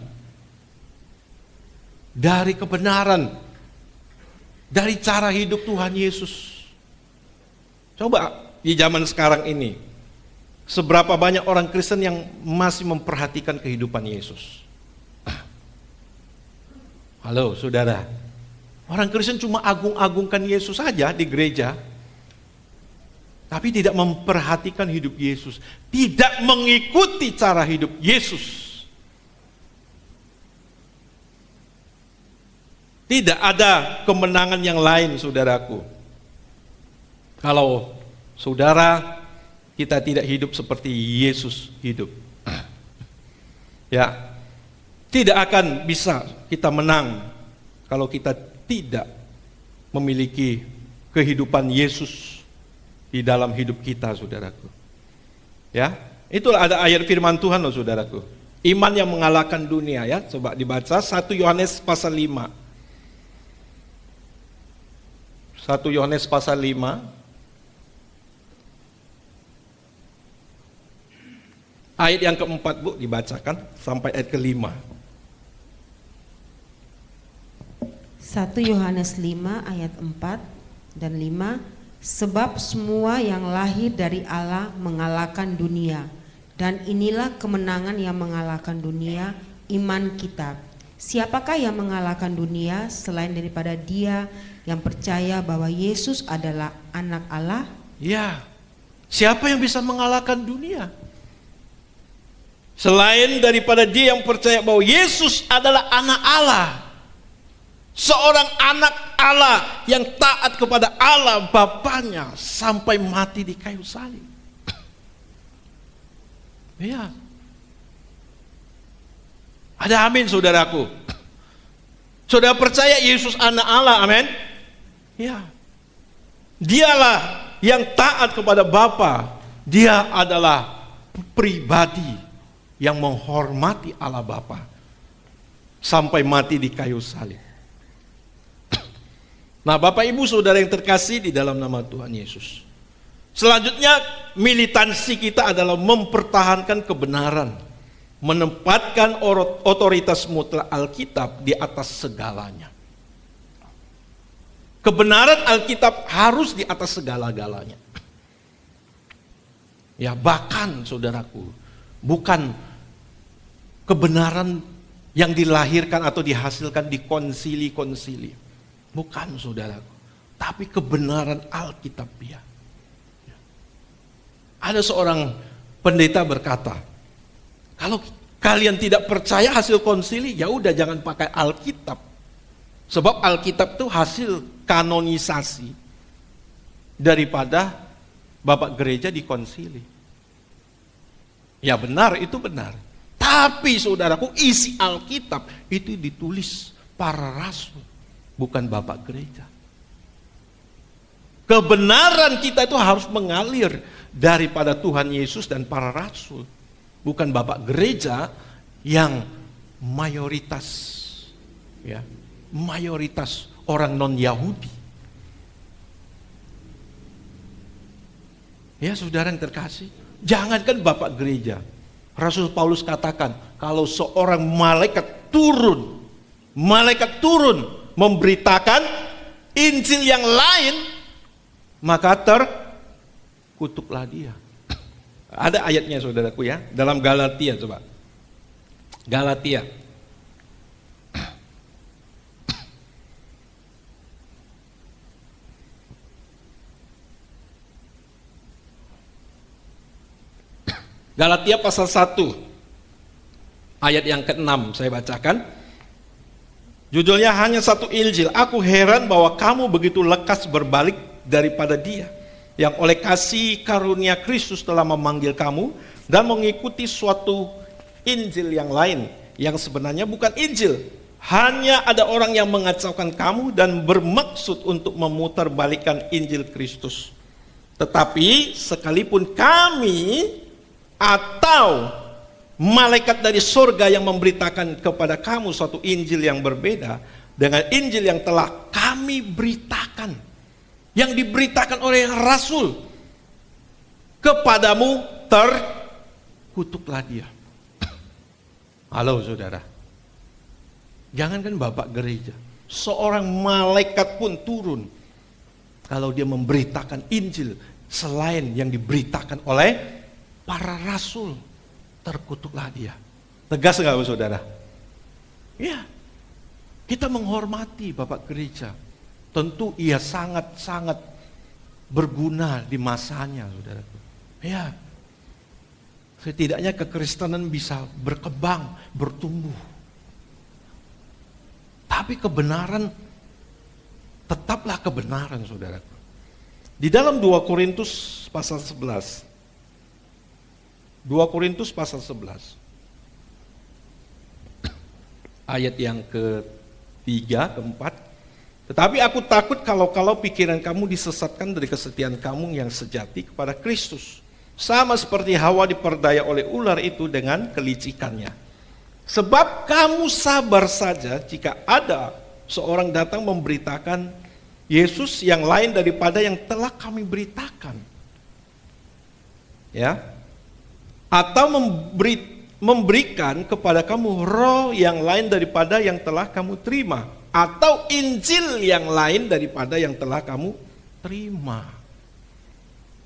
dari kebenaran, dari cara hidup Tuhan Yesus. Coba di zaman sekarang ini, seberapa banyak orang Kristen yang masih memperhatikan kehidupan Yesus? Halo saudara, orang Kristen cuma agung-agungkan Yesus saja di gereja, tapi tidak memperhatikan hidup Yesus, tidak mengikuti cara hidup Yesus. Tidak ada kemenangan yang lain, saudaraku. Kalau saudara kita tidak hidup seperti Yesus hidup, ya, tidak akan bisa kita menang kalau kita tidak memiliki kehidupan Yesus di dalam hidup kita, saudaraku. Ya, itulah ada ayat firman Tuhan loh, saudaraku. Iman yang mengalahkan dunia, ya. Coba dibaca 1 Yohanes pasal 5. 1 Yohanes pasal 5. Ayat yang keempat, Bu, dibacakan sampai ayat ke-5. 1 Yohanes 5 ayat 4 dan 5. Sebab semua yang lahir dari Allah mengalahkan dunia, dan inilah kemenangan yang mengalahkan dunia, iman kita. Siapakah yang mengalahkan dunia selain daripada dia yang percaya bahwa Yesus adalah anak Allah? Ya, siapa yang bisa mengalahkan dunia? Selain daripada dia yang percaya bahwa Yesus adalah anak Allah. Seorang anak Allah yang taat kepada Allah Bapanya sampai mati di kayu salib. Ya. Ada amin, saudaraku. Saudara percaya Yesus anak Allah, amin? Ya. Dialah yang taat kepada Bapa. Dia adalah pribadi yang menghormati Allah Bapa sampai mati di kayu salib. Nah, Bapak Ibu Saudara yang terkasih di dalam nama Tuhan Yesus. Selanjutnya, militansi kita adalah mempertahankan kebenaran, menempatkan otoritas mutlak Alkitab di atas segalanya. Kebenaran Alkitab harus di atas segala-galanya. Ya, bahkan saudaraku, bukan kebenaran yang dilahirkan atau dihasilkan di konsili-konsili. Bukan, saudaraku, tapi kebenaran Alkitabiah. Ada seorang pendeta berkata, kalau kalian tidak percaya hasil konsili, ya udah jangan pakai Alkitab. Sebab Alkitab itu hasil kanonisasi daripada Bapak Gereja di konsili. Ya benar, itu benar. Tapi saudaraku, isi Alkitab itu ditulis para rasul, bukan Bapak Gereja. Kebenaran kita itu harus mengalir daripada Tuhan Yesus dan para rasul, bukan Bapak Gereja yang mayoritas, ya, mayoritas orang non-Yahudi. Ya saudara yang terkasih, jangankan Bapak gereja, Rasul Paulus katakan, kalau seorang malaikat turun memberitakan Injil yang lain, maka terkutuklah dia. Ada ayatnya saudaraku ya, dalam Galatia coba. Galatia. Galatia pasal 1 ayat yang ke-6 saya bacakan. Judulnya hanya satu Injil. Aku heran bahwa kamu begitu lekas berbalik daripada dia, yang oleh kasih karunia Kristus telah memanggil kamu dan mengikuti suatu Injil yang lain, yang sebenarnya bukan Injil. Hanya ada orang yang mengacaukan kamu dan bermaksud untuk memutarbalikkan Injil Kristus. Tetapi sekalipun kami atau malaikat dari surga yang memberitakan kepada kamu suatu Injil yang berbeda dengan Injil yang telah kami beritakan, yang diberitakan oleh Rasul kepadamu, terkutuklah dia. Halo saudara, jangankan Bapak gereja, seorang malaikat pun turun kalau dia memberitakan Injil selain yang diberitakan oleh para rasul, terkutuklah dia. Tegas enggak saudara? Ya, kita menghormati Bapak gereja. Tentu ia sangat-sangat berguna di masanya, saudaraku. Ya, setidaknya kekristenan bisa berkembang, bertumbuh. Tapi kebenaran tetaplah kebenaran, saudaraku. Di dalam 2 Korintus pasal 11. 2 Korintus pasal 11. Ayat yang ke-3, ke-4. Tetapi aku takut kalau pikiran kamu disesatkan dari kesetiaan kamu yang sejati kepada Kristus. Sama seperti Hawa diperdaya oleh ular itu dengan kelicikannya. Sebab kamu sabar saja jika ada seorang datang memberitakan Yesus yang lain daripada yang telah kami beritakan. Ya. Atau memberikan kepada kamu roh yang lain daripada yang telah kamu terima, atau Injil yang lain daripada yang telah kamu terima.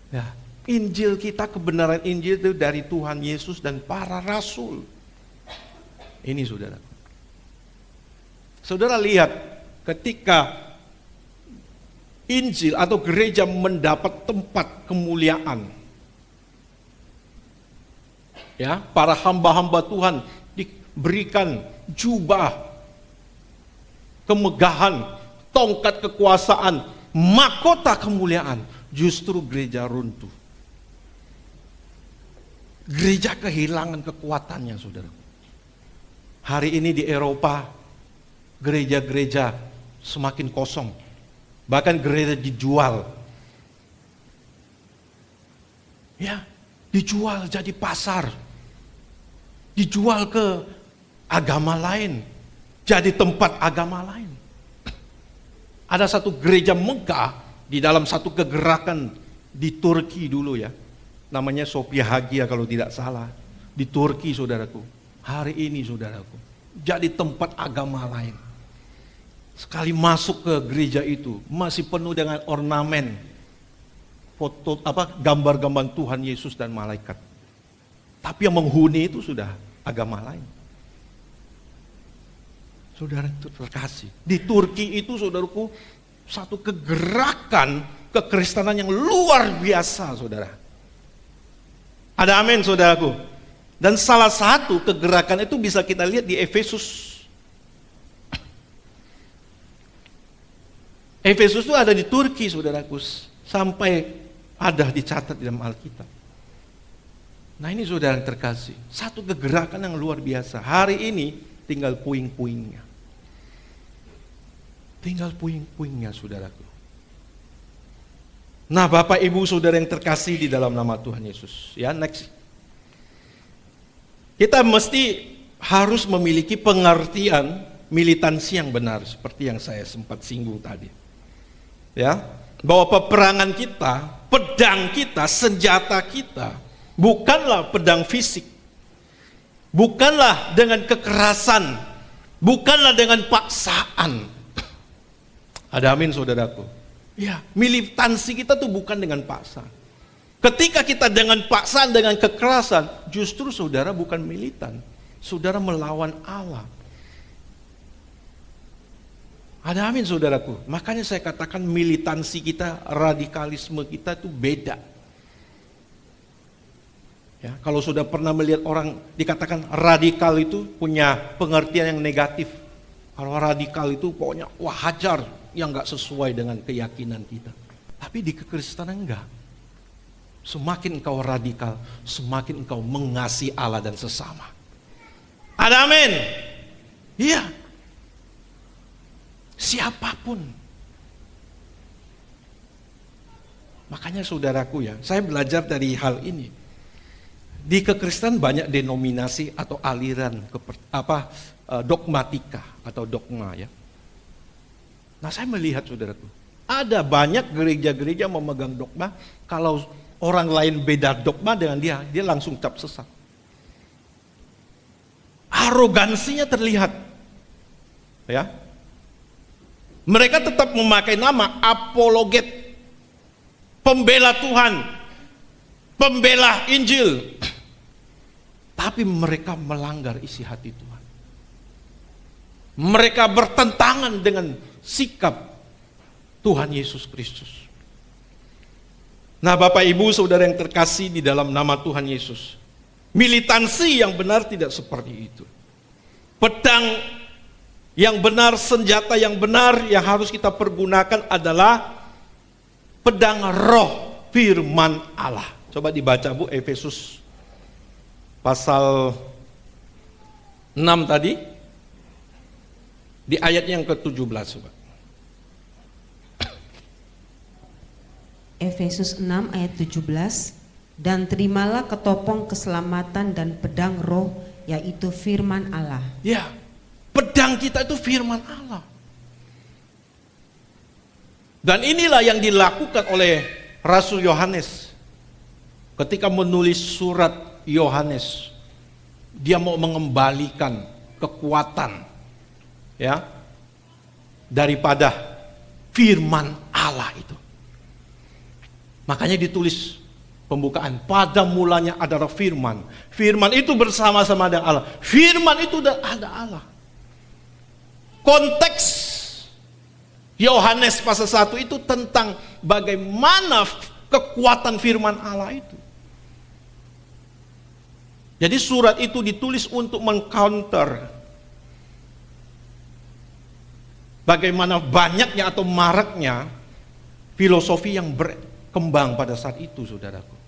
Ya, Injil kita, kebenaran Injil itu dari Tuhan Yesus dan para rasul. Ini saudara. Saudara lihat ketika Injil atau gereja mendapat tempat kemuliaan, ya, para hamba-hamba Tuhan diberikan jubah, kemegahan, tongkat kekuasaan, mahkota kemuliaan. Justru gereja runtuh. Gereja kehilangan kekuatannya, saudara. Hari ini di Eropa, gereja-gereja semakin kosong. Bahkan gereja dijual. Ya, dijual jadi pasar. Dijual ke agama lain, jadi tempat agama lain. Ada satu gereja megah di dalam satu kegerakan di Turki dulu ya, namanya Sofia Hagia kalau tidak salah, di Turki saudaraku. Hari ini saudaraku, jadi tempat agama lain. Sekali masuk ke gereja itu masih penuh dengan ornamen, foto gambar-gambar Tuhan Yesus dan malaikat. Tapi yang menghuni itu sudah agama lain. Saudara terkasih, di Turki itu saudaraku satu kegerakan kekristenan yang luar biasa, saudara. Ada amin saudaraku. Dan salah satu kegerakan itu bisa kita lihat di Efesus. Efesus itu ada di Turki saudaraku, sampai ada dicatat di dalam Alkitab. Nah ini saudara yang terkasih, satu kegerakan yang luar biasa. Hari ini tinggal puing-puingnya. Tinggal puing-puingnya saudaraku. Nah Bapak Ibu saudara yang terkasih di dalam nama Tuhan Yesus. Ya, next. Kita mesti harus memiliki pengertian militansi yang benar seperti yang saya sempat singgung tadi. Ya, bahwa peperangan kita, pedang kita, senjata kita bukanlah pedang fisik. Bukanlah dengan kekerasan, bukanlah dengan paksaan. Ada amin saudaraku. Ya, militansi kita tuh bukan dengan paksaan. Ketika kita dengan paksaan, dengan kekerasan, justru saudara bukan militan. Saudara melawan Allah. Ada amin saudaraku. Makanya saya katakan militansi kita, radikalisme kita itu beda. Ya, kalau sudah pernah melihat orang dikatakan radikal itu punya pengertian yang negatif. Kalau radikal itu pokoknya wah hajar yang gak sesuai dengan keyakinan kita. Tapi di kekristenan enggak. Semakin engkau radikal, semakin engkau mengasihi Allah dan sesama. Ada amin. Iya. Siapapun. Makanya saudaraku ya, saya belajar dari hal ini. Di kekristenan banyak denominasi atau aliran dogmatika atau dogma ya. Nah saya melihat saudaraku, ada banyak gereja-gereja memegang dogma, kalau orang lain beda dogma dengan dia langsung cap sesat. Arogansinya terlihat. Ya. Mereka tetap memakai nama apologet, pembela Tuhan, pembela Injil. Tapi mereka melanggar isi hati Tuhan. Mereka bertentangan dengan sikap Tuhan Yesus Kristus. Nah Bapak Ibu Saudara yang terkasih di dalam nama Tuhan Yesus, militansi yang benar tidak seperti itu. Pedang yang benar, senjata yang benar yang harus kita pergunakan adalah pedang roh firman Allah. Coba dibaca Bu, Efesus pasal 6 tadi, di ayat yang ke-17 coba. Efesus 6 ayat 17, dan terimalah ketopong keselamatan dan pedang roh, yaitu firman Allah. Ya, pedang kita itu firman Allah. Dan inilah yang dilakukan oleh Rasul Yohanes ketika menulis surat Yohanes. Dia mau mengembalikan kekuatan ya daripada firman Allah itu. Makanya ditulis pembukaan, pada mulanya adalah firman. Firman itu bersama-sama dengan Allah. Firman itu ada Allah. Konteks Yohanes pasal 1 itu tentang bagaimana kekuatan firman Allah itu. Jadi surat itu ditulis untuk mengcounter bagaimana banyaknya atau maraknya filosofi yang berkembang pada saat itu, saudaraku.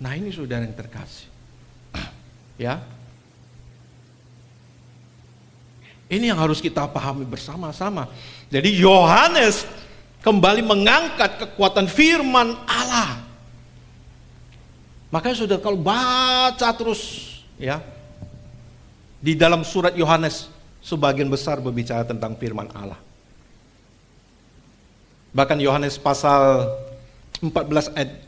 Nah ini saudara yang terkasih. Ya. Ini yang harus kita pahami bersama-sama. Jadi Yohanes kembali mengangkat kekuatan firman Allah. Makanya sudah kalau baca terus ya di dalam surat Yohanes sebagian besar berbicara tentang firman Allah. Bahkan Yohanes pasal 14 ayat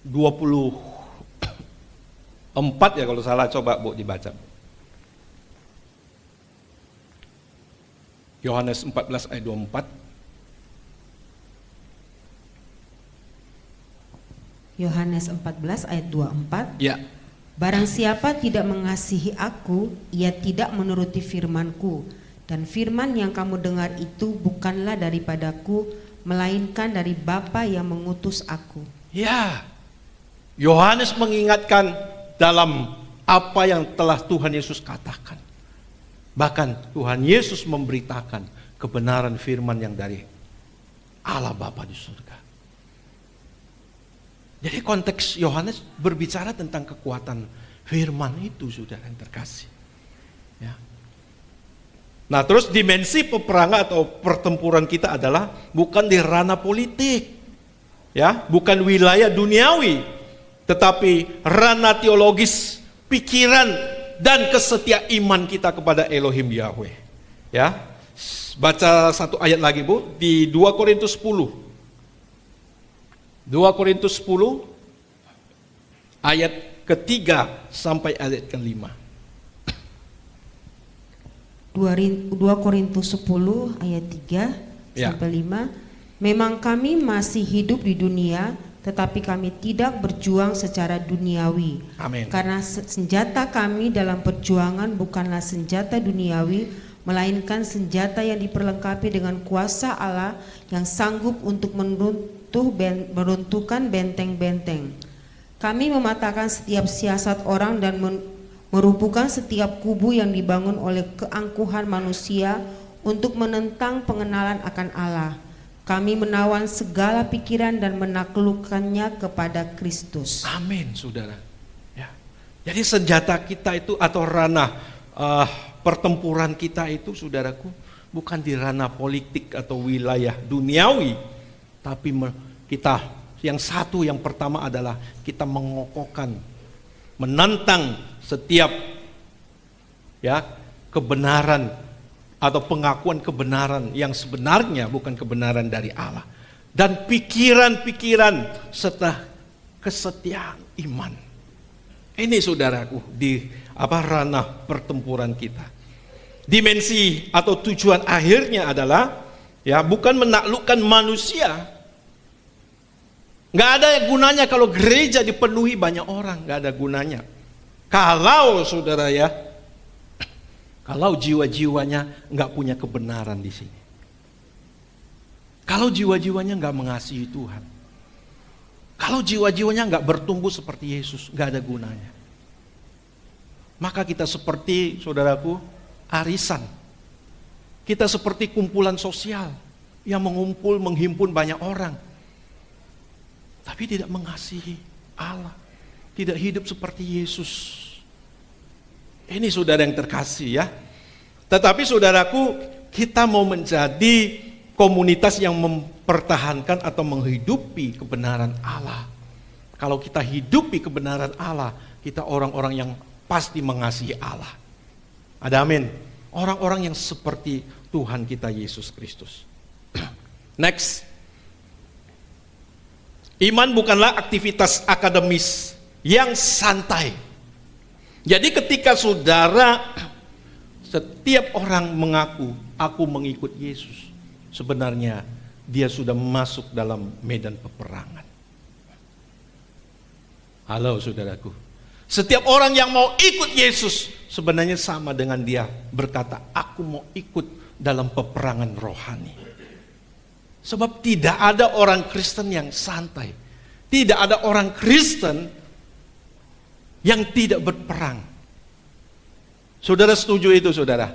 24 ya kalau salah, coba Bu dibaca. Yohanes 14 ayat 24. Yohanes 14 ayat 24. Ya. Barang siapa tidak mengasihi aku, ia tidak menuruti firmanku. Dan firman yang kamu dengar itu bukanlah daripadaku, melainkan dari Bapa yang mengutus aku. Ya. Yohanes mengingatkan dalam apa yang telah Tuhan Yesus katakan. Bahkan Tuhan Yesus memberitakan kebenaran firman yang dari Allah Bapa di surga. Jadi konteks Yohanes berbicara tentang kekuatan firman itu, saudara yang terkasih. Ya. Nah terus dimensi peperangan atau pertempuran kita adalah bukan di ranah politik, ya, bukan wilayah duniawi, tetapi ranah teologis, pikiran dan kesetiaan iman kita kepada Elohim Yahweh. Ya. Baca satu ayat lagi Bu di 2 Korintus 10. 2 Korintus 10 ayat ketiga sampai ayat kelima. 2 Korintus 10 ayat 3 Ya. sampai 5. Memang kami masih hidup di dunia, tetapi kami tidak berjuang secara duniawi. Amin. Karena senjata kami dalam perjuangan bukanlah senjata duniawi, melainkan senjata yang diperlengkapi dengan kuasa Allah yang sanggup untuk meruntuhkan benteng-benteng. Kami mematahkan setiap siasat orang dan merubuhkan setiap kubu yang dibangun oleh keangkuhan manusia untuk menentang pengenalan akan Allah. Kami menawan segala pikiran dan menaklukkannya kepada Kristus. Amin, saudara. Ya. Jadi senjata kita itu atau ranah pertempuran kita itu, saudaraku, bukan di ranah politik atau wilayah duniawi, tapi kita yang pertama adalah kita mengokohkan, menantang setiap kebenaran atau pengakuan kebenaran yang sebenarnya bukan kebenaran dari Allah, dan pikiran-pikiran serta kesetiaan iman. Ini saudaraku di ranah pertempuran kita. Dimensi atau tujuan akhirnya adalah bukan menaklukkan manusia. Nggak ada gunanya kalau gereja dipenuhi banyak orang, nggak ada gunanya. Kalau saudara kalau jiwa-jiwanya nggak punya kebenaran di sini, kalau jiwa-jiwanya nggak mengasihi Tuhan, kalau jiwa-jiwanya nggak bertumbuh seperti Yesus, nggak ada gunanya. Maka kita seperti saudaraku arisan, kita seperti kumpulan sosial yang menghimpun banyak orang, tapi tidak mengasihi Allah, tidak hidup seperti Yesus. Ini saudara yang terkasih ya. Tetapi saudaraku, kita mau menjadi komunitas yang mempertahankan atau menghidupi kebenaran Allah. Kalau kita hidupi kebenaran Allah, kita orang-orang yang pasti mengasihi Allah. Ada amin. Orang-orang yang seperti Tuhan kita Yesus Kristus. Next. Iman bukanlah aktivitas akademis yang santai. Jadi ketika setiap orang mengaku, aku mengikut Yesus, sebenarnya dia sudah masuk dalam medan peperangan. Halo saudaraku. Setiap orang yang mau ikut Yesus sebenarnya sama dengan dia berkata, aku mau ikut dalam peperangan rohani. Sebab tidak ada orang Kristen yang santai. Tidak ada orang Kristen yang tidak berperang. Saudara setuju itu saudara?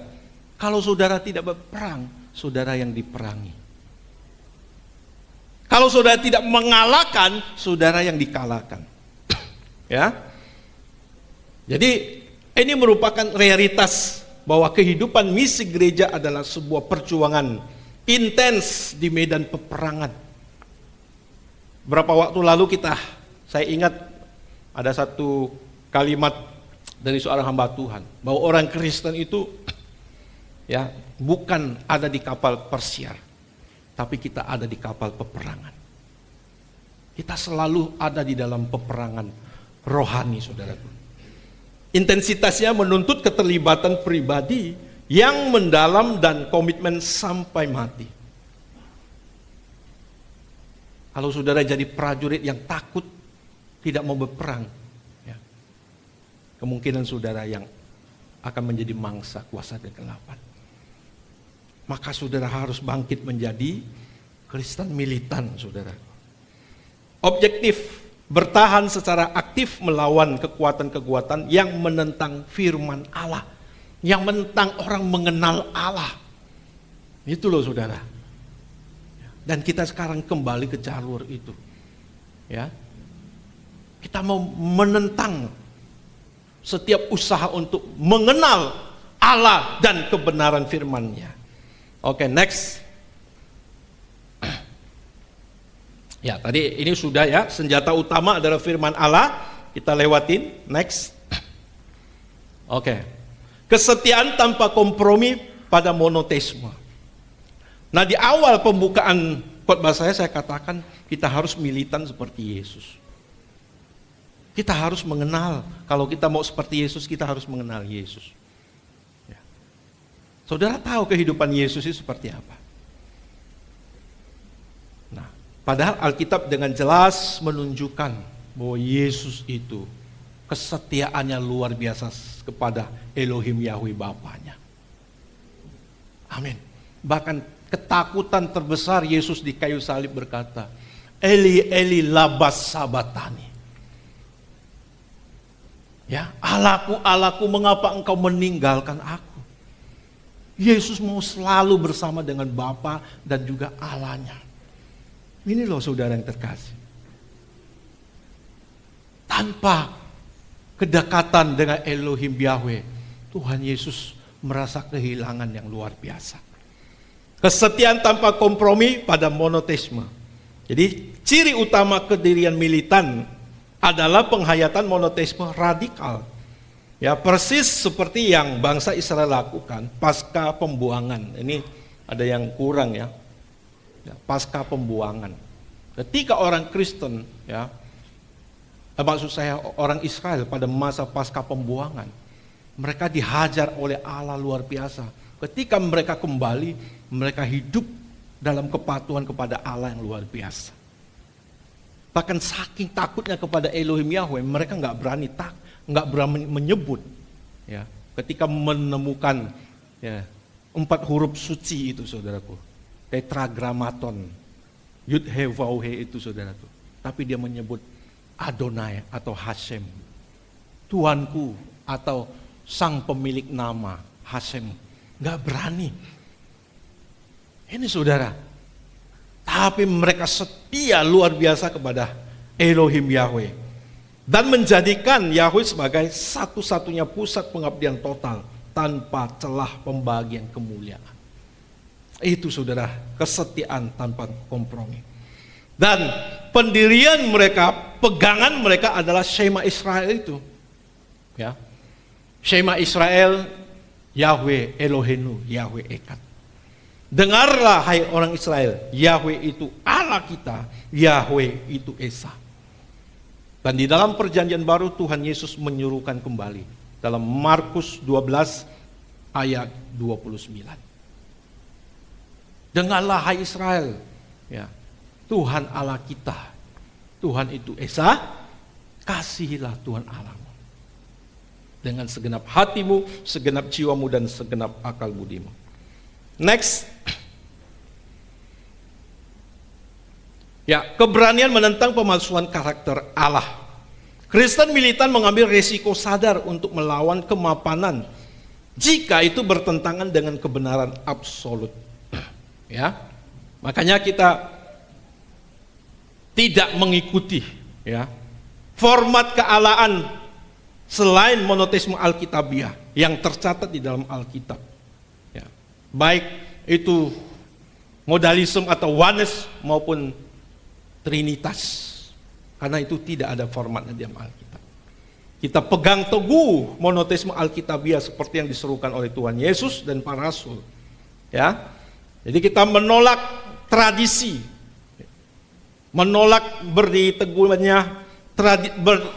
Kalau saudara tidak berperang, saudara yang diperangi. Kalau saudara tidak mengalahkan, saudara yang dikalahkan. Ya. Jadi ini merupakan realitas bahwa kehidupan misi gereja adalah sebuah perjuangan intens di medan peperangan. Berapa waktu lalu saya ingat ada satu kalimat dari seorang hamba Tuhan, bahwa orang Kristen itu bukan ada di kapal persiar, tapi kita ada di kapal peperangan. Kita selalu ada di dalam peperangan rohani, saudaraku. Intensitasnya menuntut keterlibatan pribadi yang mendalam dan komitmen sampai mati. Kalau saudara jadi prajurit yang takut, tidak mau berperang, kemungkinan saudara yang akan menjadi mangsa kuasa kegelapan. Maka saudara harus bangkit menjadi Kristen militan, saudara. Objektif, bertahan secara aktif melawan kekuatan-kekuatan yang menentang firman Allah, yang menentang orang mengenal Allah. Itu loh saudara. Dan kita sekarang kembali ke jalur itu. Kita mau menentang setiap usaha untuk mengenal Allah dan kebenaran firman-Nya. Oke, next. Ya, tadi ini sudah senjata utama adalah firman Allah. Kita lewatin, next. Oke. Kesetiaan tanpa kompromi pada monoteisme. Nah, di awal pembukaan khotbah saya katakan kita harus militan seperti Yesus. Kita harus mengenal, kalau kita mau seperti Yesus, kita harus mengenal Yesus. Ya. Saudara tahu kehidupan Yesus itu seperti apa? Nah, padahal Alkitab dengan jelas menunjukkan bahwa Yesus itu kesetiaannya luar biasa kepada Elohim Yahweh Bapanya. Amin. Bahkan ketakutan terbesar Yesus di kayu salib berkata, Eli Eli lama sabachthani. Ya, Allahku, Allahku, mengapa engkau meninggalkan aku? Yesus mau selalu bersama dengan Bapa dan juga Allahnya. Ini loh saudara yang terkasih. Tanpa kedekatan dengan Elohim Yahweh, Tuhan Yesus merasa kehilangan yang luar biasa. Kesetiaan tanpa kompromi pada monoteisme. Jadi ciri utama kedirian militan adalah penghayatan monoteisme radikal. Ya, persis seperti yang bangsa Israel lakukan pasca pembuangan. Ini ada yang kurang ya. Pasca pembuangan. Ketika orang Kristen ya, maksud saya orang Israel pada masa pasca pembuangan, mereka dihajar oleh Allah luar biasa. Ketika mereka kembali, mereka hidup dalam kepatuhan kepada Allah yang luar biasa. Bahkan saking takutnya kepada Elohim Yahweh, mereka nggak berani menyebut. Ya, ketika menemukan ya, 4 huruf suci itu, saudaraku, tetragrammaton, Yud He Vav He itu, saudaraku. Tapi dia menyebut Adonai atau Hashem, Tuanku atau Sang Pemilik nama Hashem. Nggak berani. Ini saudara. Tapi mereka setia luar biasa kepada Elohim Yahweh. Dan menjadikan Yahweh sebagai satu-satunya pusat pengabdian total tanpa celah pembagian kemuliaan. Itu saudara, kesetiaan tanpa kompromi. Dan pendirian mereka, pegangan mereka adalah Shema Israel itu. Ya. Shema Israel, Yahweh Elohenu, Yahweh Echad. Dengarlah hai orang Israel, Yahweh itu Allah kita, Yahweh itu Esa. Dan di dalam perjanjian baru Tuhan Yesus menyuruhkan kembali dalam Markus 12 ayat 29. Dengarlah hai Israel, ya, Tuhan Allah kita, Tuhan itu Esa, kasihilah Tuhan Allahmu dengan segenap hatimu, segenap jiwamu, dan segenap akal budimu. Next. Ya, keberanian menentang pemalsuan karakter Allah. Kristen militan mengambil resiko sadar untuk melawan kemapanan jika itu bertentangan dengan kebenaran absolut. Ya. Makanya kita tidak mengikuti ya format kealahan selain monoteisme Alkitabiah yang tercatat di dalam Alkitab. Ya. Baik itu modalisme atau oneness maupun Trinitas, karena itu tidak ada formatnya di dalam Alkitab. Kita pegang teguh monoteisme Alkitabiah seperti yang diserukan oleh Tuhan Yesus dan para rasul. Ya, jadi kita menolak tradisi, menolak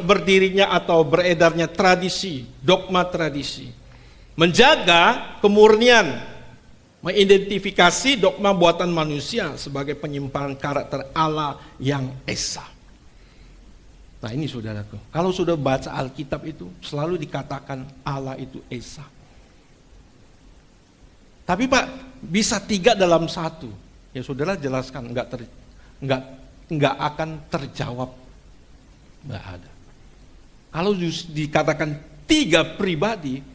berdirinya atau beredarnya tradisi, dogma tradisi, menjaga kemurnian, mengidentifikasi dogma buatan manusia sebagai penyimpangan karakter Allah yang Esa. Nah ini saudaraku, kalau sudah baca Alkitab itu selalu dikatakan Allah itu Esa. Tapi Pak, bisa 3 dalam 1. Ya saudara jelaskan, enggak akan terjawab. Enggak ada. Kalau dikatakan 3 pribadi,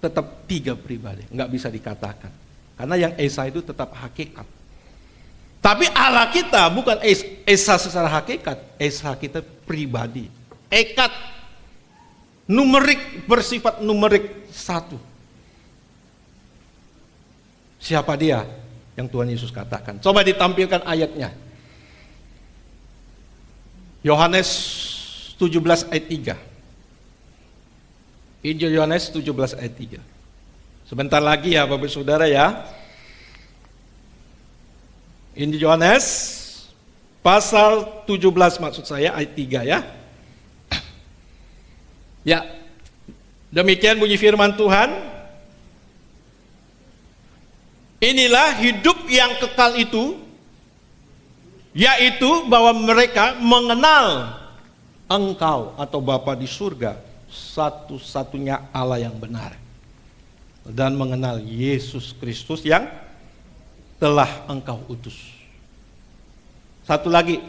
tetap 3 pribadi, enggak bisa dikatakan. Karena yang Esa itu tetap hakikat. Tapi Allah kita bukan Esa secara hakikat, Esa kita pribadi. Echad, numerik, bersifat numerik 1. Siapa dia yang Tuhan Yesus katakan? Coba ditampilkan ayatnya. Yohanes 17 ayat 3. Injil Yohanes 17 ayat 3. Sebentar lagi ya Bapak Saudara ya. Ini Yohanes pasal 17 maksud saya ayat 3 ya. Ya. Demikian bunyi firman Tuhan. Inilah hidup yang kekal itu, yaitu bahwa mereka mengenal Engkau atau Bapa di surga, satu-satunya Allah yang benar, dan mengenal Yesus Kristus yang telah Engkau utus. Satu lagi,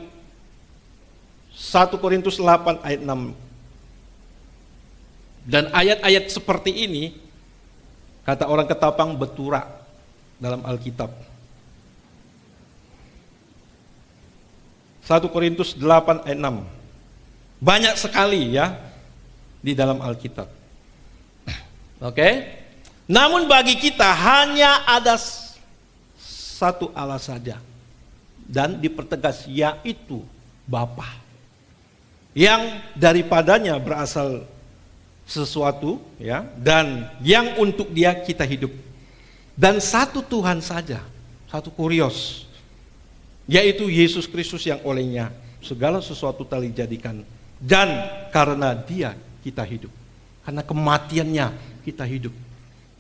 1 Korintus 8 ayat 6. Dan ayat-ayat seperti ini, kata orang Ketapang, beturak dalam Alkitab. 1 Korintus 8 ayat 6. Banyak sekali ya di dalam Alkitab. Oke? Namun bagi kita hanya ada satu Allah saja. Dan dipertegas, yaitu Bapa. Yang daripadanya berasal sesuatu ya, dan yang untuk Dia kita hidup. Dan satu Tuhan saja, satu kurios, yaitu Yesus Kristus yang olehnya segala sesuatu telah dijadikan, dan karena Dia kita hidup. Karena kematiannya kita hidup.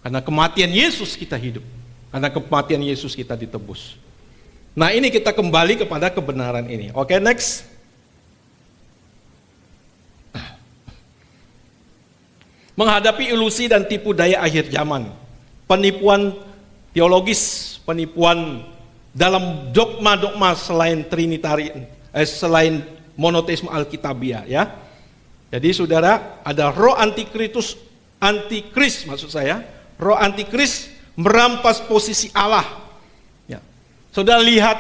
Karena kematian Yesus kita hidup. Karena kematian Yesus kita ditebus. Nah, ini kita kembali kepada kebenaran ini. Oke, next. Menghadapi ilusi dan tipu daya akhir zaman, penipuan teologis, penipuan dalam dogma-dogma selain Trinitarian, selain monoteisme Alkitabiah ya. Jadi saudara, ada roh antikristus, maksud saya, roh antikris merampas posisi Allah. Ya. Saudara lihat,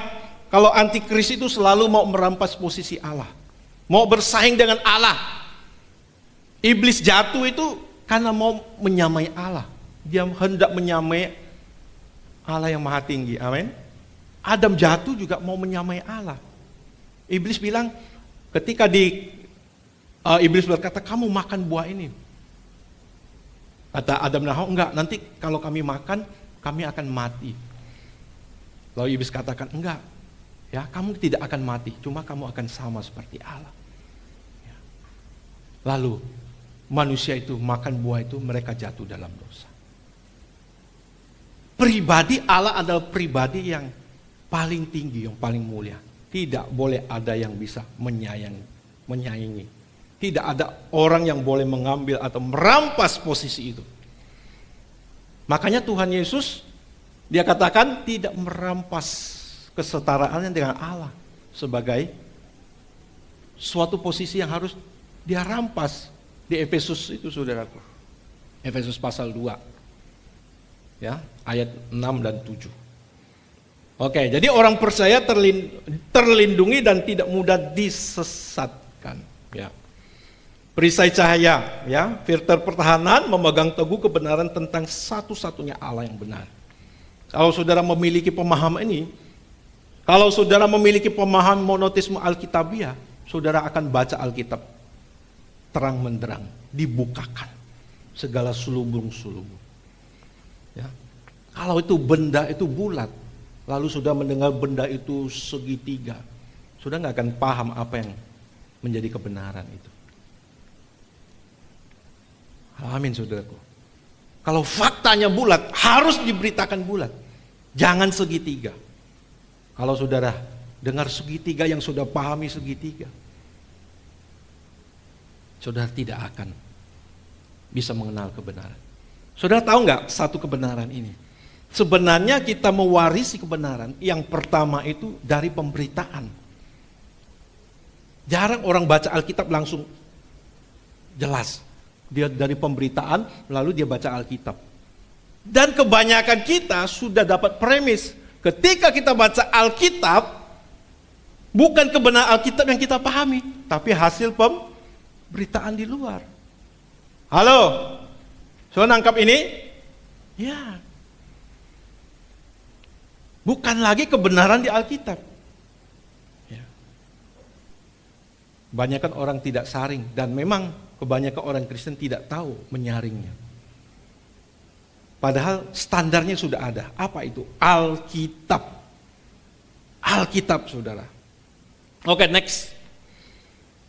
kalau antikris itu selalu mau merampas posisi Allah, mau bersaing dengan Allah. Iblis jatuh itu karena mau menyamai Allah. Dia hendak menyamai Allah yang maha tinggi. Amin. Adam jatuh juga mau menyamai Allah. Iblis bilang, ketika Iblis berkata, kamu makan buah ini. Kata Adam dan Hawa, enggak, nanti kalau kami makan, kami akan mati. Lalu Iblis katakan, enggak, ya kamu tidak akan mati, cuma kamu akan sama seperti Allah. Ya. Lalu manusia itu makan buah itu, mereka jatuh dalam dosa. Pribadi Allah adalah pribadi yang paling tinggi, yang paling mulia. Tidak boleh ada yang bisa menyaingi. Tidak ada orang yang boleh mengambil atau merampas posisi itu. Makanya Tuhan Yesus, Dia katakan tidak merampas kesetaraannya dengan Allah sebagai suatu posisi yang harus Dia rampas. Di Efesus itu saudaraku, Efesus pasal 2 ya, ayat 6 dan 7. Oke, jadi orang percaya terlindungi dan tidak mudah disesatkan ya. Perisai cahaya ya, filter pertahanan, memegang teguh kebenaran tentang satu-satunya Allah yang benar. Kalau saudara memiliki pemahaman ini, kalau saudara memiliki pemahaman monoteisme Alkitabiah, saudara akan baca Alkitab terang menderang, dibukakan segala sulubung-sulubung. Ya. Kalau itu benda itu bulat, lalu sudah mendengar benda itu segitiga, sudah nggak akan paham apa yang menjadi kebenaran itu. Amin saudaraku. Kalau faktanya bulat, harus diberitakan bulat, jangan segitiga. Kalau saudara dengar segitiga yang sudah pahami segitiga, saudara tidak akan bisa mengenal kebenaran. Saudara tahu nggak satu kebenaran ini? Sebenarnya kita mewarisi kebenaran yang pertama itu dari pemberitaan. Jarang orang baca Alkitab langsung jelas. Dia dari pemberitaan lalu dia baca Alkitab. Dan kebanyakan kita sudah dapat premis. Ketika kita baca Alkitab, bukan kebenaran Alkitab yang kita pahami, tapi hasil pemberitaan di luar. Halo, so nangkap ini? Ya. Bukan lagi kebenaran di Alkitab. Ya. Kebanyakan orang tidak saring, dan memang kebanyakan orang Kristen tidak tahu menyaringnya. Padahal standarnya sudah ada. Apa itu? Alkitab. Alkitab, saudara. Oke, next.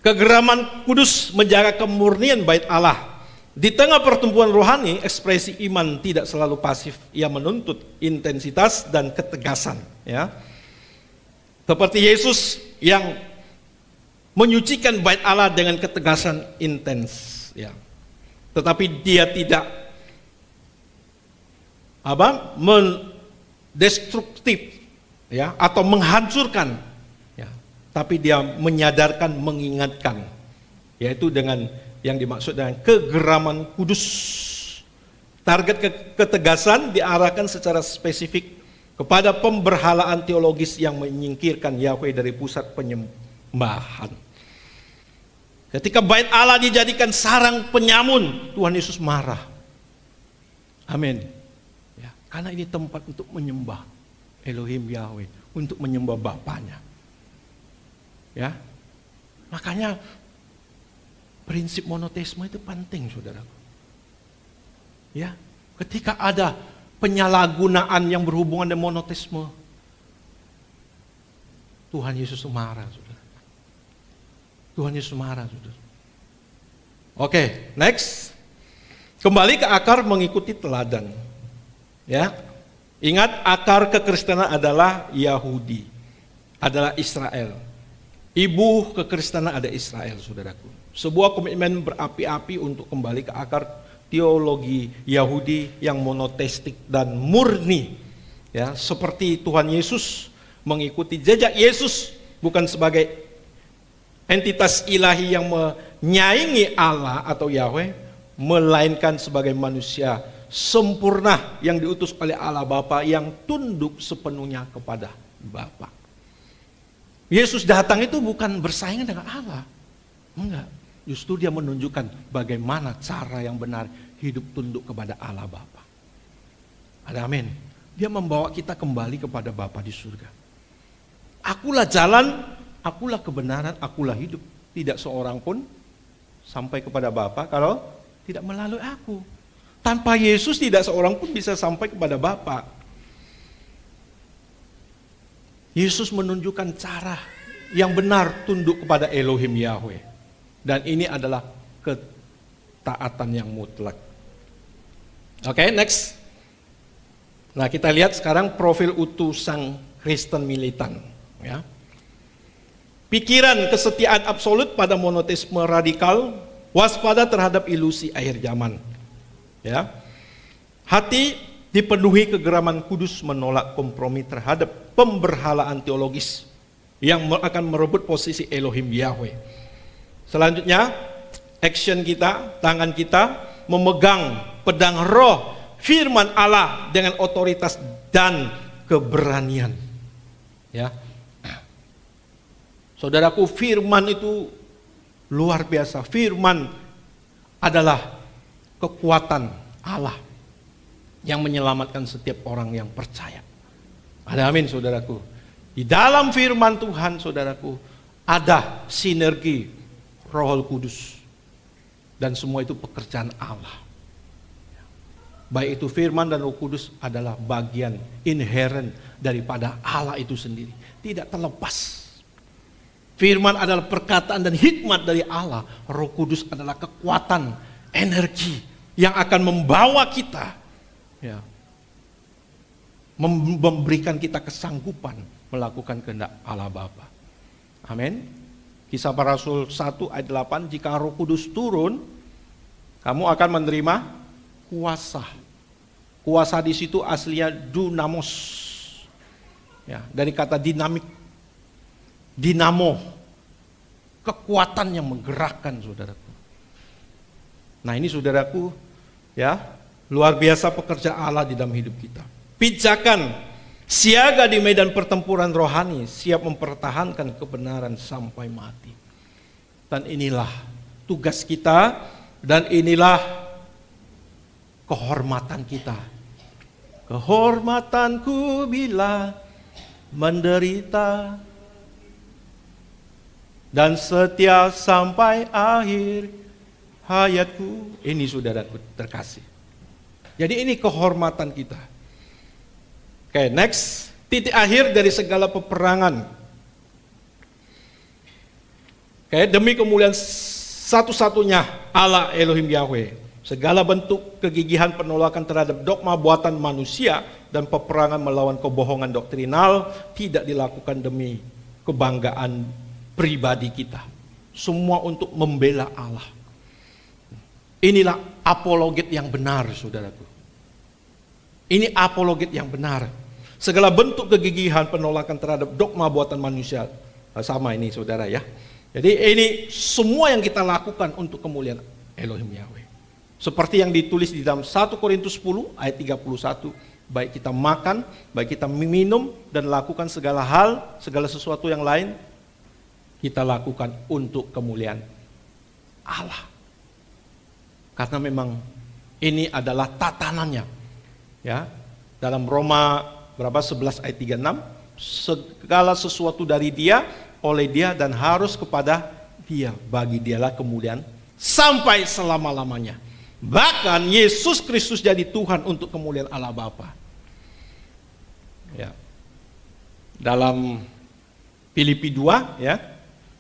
Kegeraman kudus menjaga kemurnian bait Allah. Di tengah pertumbuhan rohani, ekspresi iman tidak selalu pasif. Ia menuntut intensitas dan ketegasan. Ya. Seperti Yesus yang menyucikan bait Allah dengan ketegasan intens. Ya. Tetapi dia tidak mendestruktif, ya, atau menghancurkan. Ya. Tapi dia menyadarkan, mengingatkan. Yaitu dengan yang dimaksud dengan kegeraman kudus. Target ketegasan diarahkan secara spesifik kepada pemberhalaan teologis yang menyingkirkan Yahweh dari pusat penyembahan. Ketika bait Allah dijadikan sarang penyamun, Tuhan Yesus marah. Amin. Ya, karena ini tempat untuk menyembah Elohim Yahweh, untuk menyembah Bapaknya. Ya, makanya prinsip monoteisme itu penting, saudaraku. Ya, ketika ada penyalahgunaan yang berhubungan dengan monoteisme, Tuhan Yesus marah, saudara. Tuhan Yesus marah, saudara. Oke, next. Kembali ke akar mengikuti teladan. Ya, ingat akar kekristenan adalah Yahudi, adalah Israel. Ibu kekristenan ada Israel, saudaraku. Sebuah komitmen berapi-api untuk kembali ke akar teologi Yahudi yang monoteistik dan murni. Ya, seperti Tuhan Yesus mengikuti jejak Yesus bukan sebagai entitas ilahi yang menyaingi Allah atau Yahweh, melainkan sebagai manusia sempurna yang diutus oleh Allah Bapa yang tunduk sepenuhnya kepada Bapa. Yesus datang itu bukan bersaing dengan Allah. Enggak. Justru dia menunjukkan bagaimana cara yang benar hidup tunduk kepada Allah Bapa. Ada amin. Dia membawa kita kembali kepada Bapa di surga. Akulah jalan, akulah kebenaran, akulah hidup. Tidak seorang pun sampai kepada Bapa kalau tidak melalui aku. Tanpa Yesus tidak seorang pun bisa sampai kepada Bapa. Yesus menunjukkan cara yang benar tunduk kepada Elohim Yahweh. Dan ini adalah ketaatan yang mutlak. Oke, next. Nah, kita lihat sekarang profil utuh sang Kristen militan. Ya. Pikiran kesetiaan absolut pada monoteisme radikal, waspada terhadap ilusi akhir zaman. Ya. Hati dipenuhi kegeraman kudus menolak kompromi terhadap pemberhalaan teologis yang akan merebut posisi Elohim Yahweh. Selanjutnya, action kita, tangan kita memegang pedang roh firman Allah dengan otoritas dan keberanian. Ya. Saudaraku, firman itu luar biasa. Firman adalah kekuatan Allah yang menyelamatkan setiap orang yang percaya. Ada amin, saudaraku. Di dalam firman Tuhan, saudaraku, ada sinergi Roh Kudus. Dan semua itu pekerjaan Allah. Baik itu firman dan Roh Kudus adalah bagian inherent daripada Allah itu sendiri. Tidak terlepas. Firman adalah perkataan dan hikmat dari Allah. Roh Kudus adalah kekuatan, energi yang akan membawa kita, ya, memberikan kita kesanggupan melakukan kehendak Allah Bapa. Amin. Kisah Para Rasul 1 ayat 8, jika Roh Kudus turun, kamu akan menerima kuasa. Kuasa di situ aslinya dunamos. Ya, dari kata dinamik. Dinamo. Kekuatan yang menggerakkan, saudaraku. Nah, ini saudaraku, ya, luar biasa pekerjaan Allah di dalam hidup kita. Pijakan siaga di medan pertempuran rohani, siap mempertahankan kebenaran sampai mati. Dan inilah tugas kita, dan inilah kehormatan kita. Kehormatanku bila menderita dan setia sampai akhir hayatku. Ini saudaraku terkasih. Jadi ini kehormatan kita. Oke, next. Titik akhir dari segala peperangan. Oke, demi kemuliaan satu-satunya Allah Elohim Yahweh. Segala bentuk kegigihan penolakan terhadap dogma buatan manusia dan peperangan melawan kebohongan doktrinal tidak dilakukan demi kebanggaan pribadi kita. Semua untuk membela Allah. Inilah apologet yang benar, saudaraku. Ini apologet yang benar. Segala bentuk kegigihan penolakan terhadap dogma buatan manusia. Sama ini saudara ya. Jadi ini semua yang kita lakukan untuk kemuliaan Elohim Yahweh. Seperti yang ditulis di dalam 1 Korintus 10 ayat 31. Baik kita makan, baik kita minum dan lakukan segala hal, segala sesuatu yang lain. Kita lakukan untuk kemuliaan Allah. Karena memang ini adalah tatanannya. Ya, dalam Roma 11 ayat 36, segala sesuatu dari Dia, oleh Dia dan harus kepada Dia. Bagi Dialah kemuliaan sampai selama-lamanya. Bahkan Yesus Kristus jadi Tuhan untuk kemuliaan Allah Bapa. Ya. Dalam Filipi 2 ya.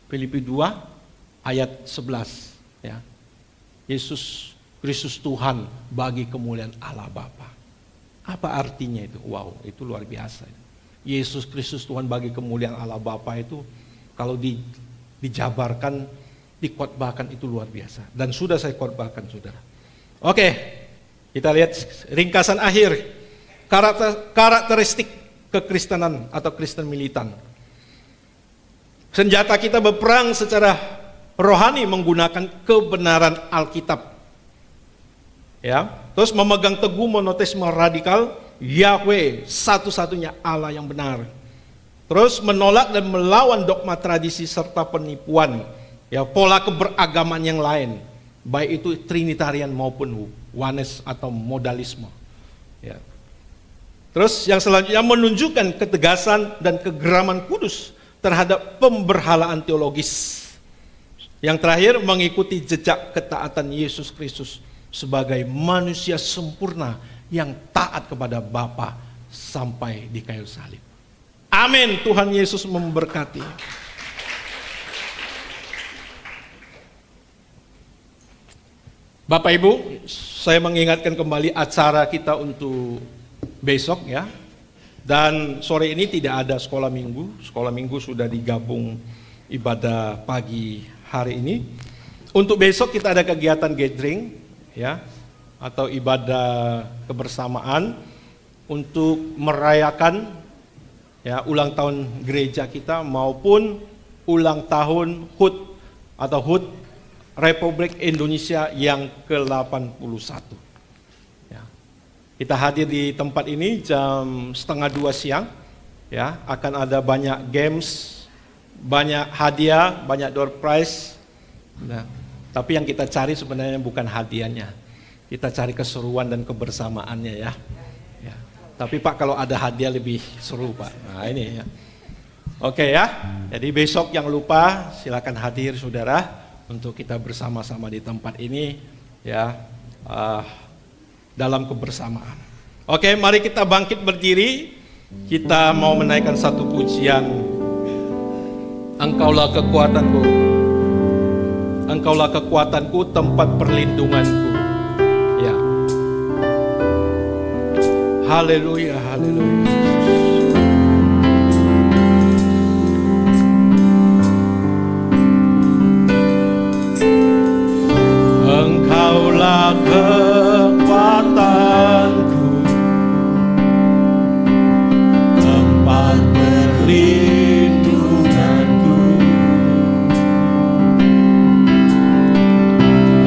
Filipi 2 ayat 11 ya. Yesus Kristus Tuhan bagi kemuliaan Allah Bapa. Apa artinya itu? Wow, itu luar biasa. Yesus Kristus Tuhan bagi kemuliaan Allah Bapa itu kalau dijabarkan, dikhotbahkan itu luar biasa. Dan sudah saya khotbahkan, saudara. Oke, kita lihat ringkasan akhir. Karakteristik kekristenan atau Kristen militan. Senjata kita berperang secara rohani menggunakan kebenaran Alkitab. Ya, terus memegang teguh monoteisme radikal, Yahweh satu-satunya Allah yang benar. Terus menolak dan melawan dogma tradisi serta penipuan, ya pola keberagaman yang lain, baik itu Trinitarian maupun Oneness atau modalisme. Ya. Terus yang selanjutnya menunjukkan ketegasan dan kegeraman kudus terhadap pemberhalaan teologis. Yang terakhir mengikuti jejak ketaatan Yesus Kristus sebagai manusia sempurna yang taat kepada Bapa sampai di kayu salib. Amin. Tuhan Yesus memberkati. Bapak Ibu, saya mengingatkan kembali acara kita untuk besok ya. Dan sore ini tidak ada sekolah minggu. Sekolah minggu sudah digabung ibadah pagi hari ini. Untuk besok kita ada kegiatan gathering ya, atau ibadah kebersamaan untuk merayakan ya ulang tahun gereja kita maupun ulang tahun HUT atau HUT Republik Indonesia yang ke-81. Ya. Kita hadir di tempat ini jam 1:30 siang. Ya, akan ada banyak games, banyak hadiah, banyak door prize. Nah, tapi yang kita cari sebenarnya bukan hadiahnya. Kita cari keseruan dan kebersamaannya ya. Ya. Tapi Pak kalau ada hadiah lebih seru Pak. Nah ini ya. Oke ya. Jadi besok yang lupa silakan hadir saudara untuk kita bersama-sama di tempat ini ya dalam kebersamaan. Oke, mari kita bangkit berdiri. Kita mau menaikkan satu pujian. Engkaulah kekuatanku. Engkaulah kekuatanku, tempat perlindunganku. Ya. Haleluya, haleluya. Engkaulah kekuatanku, tempat perlindunganku.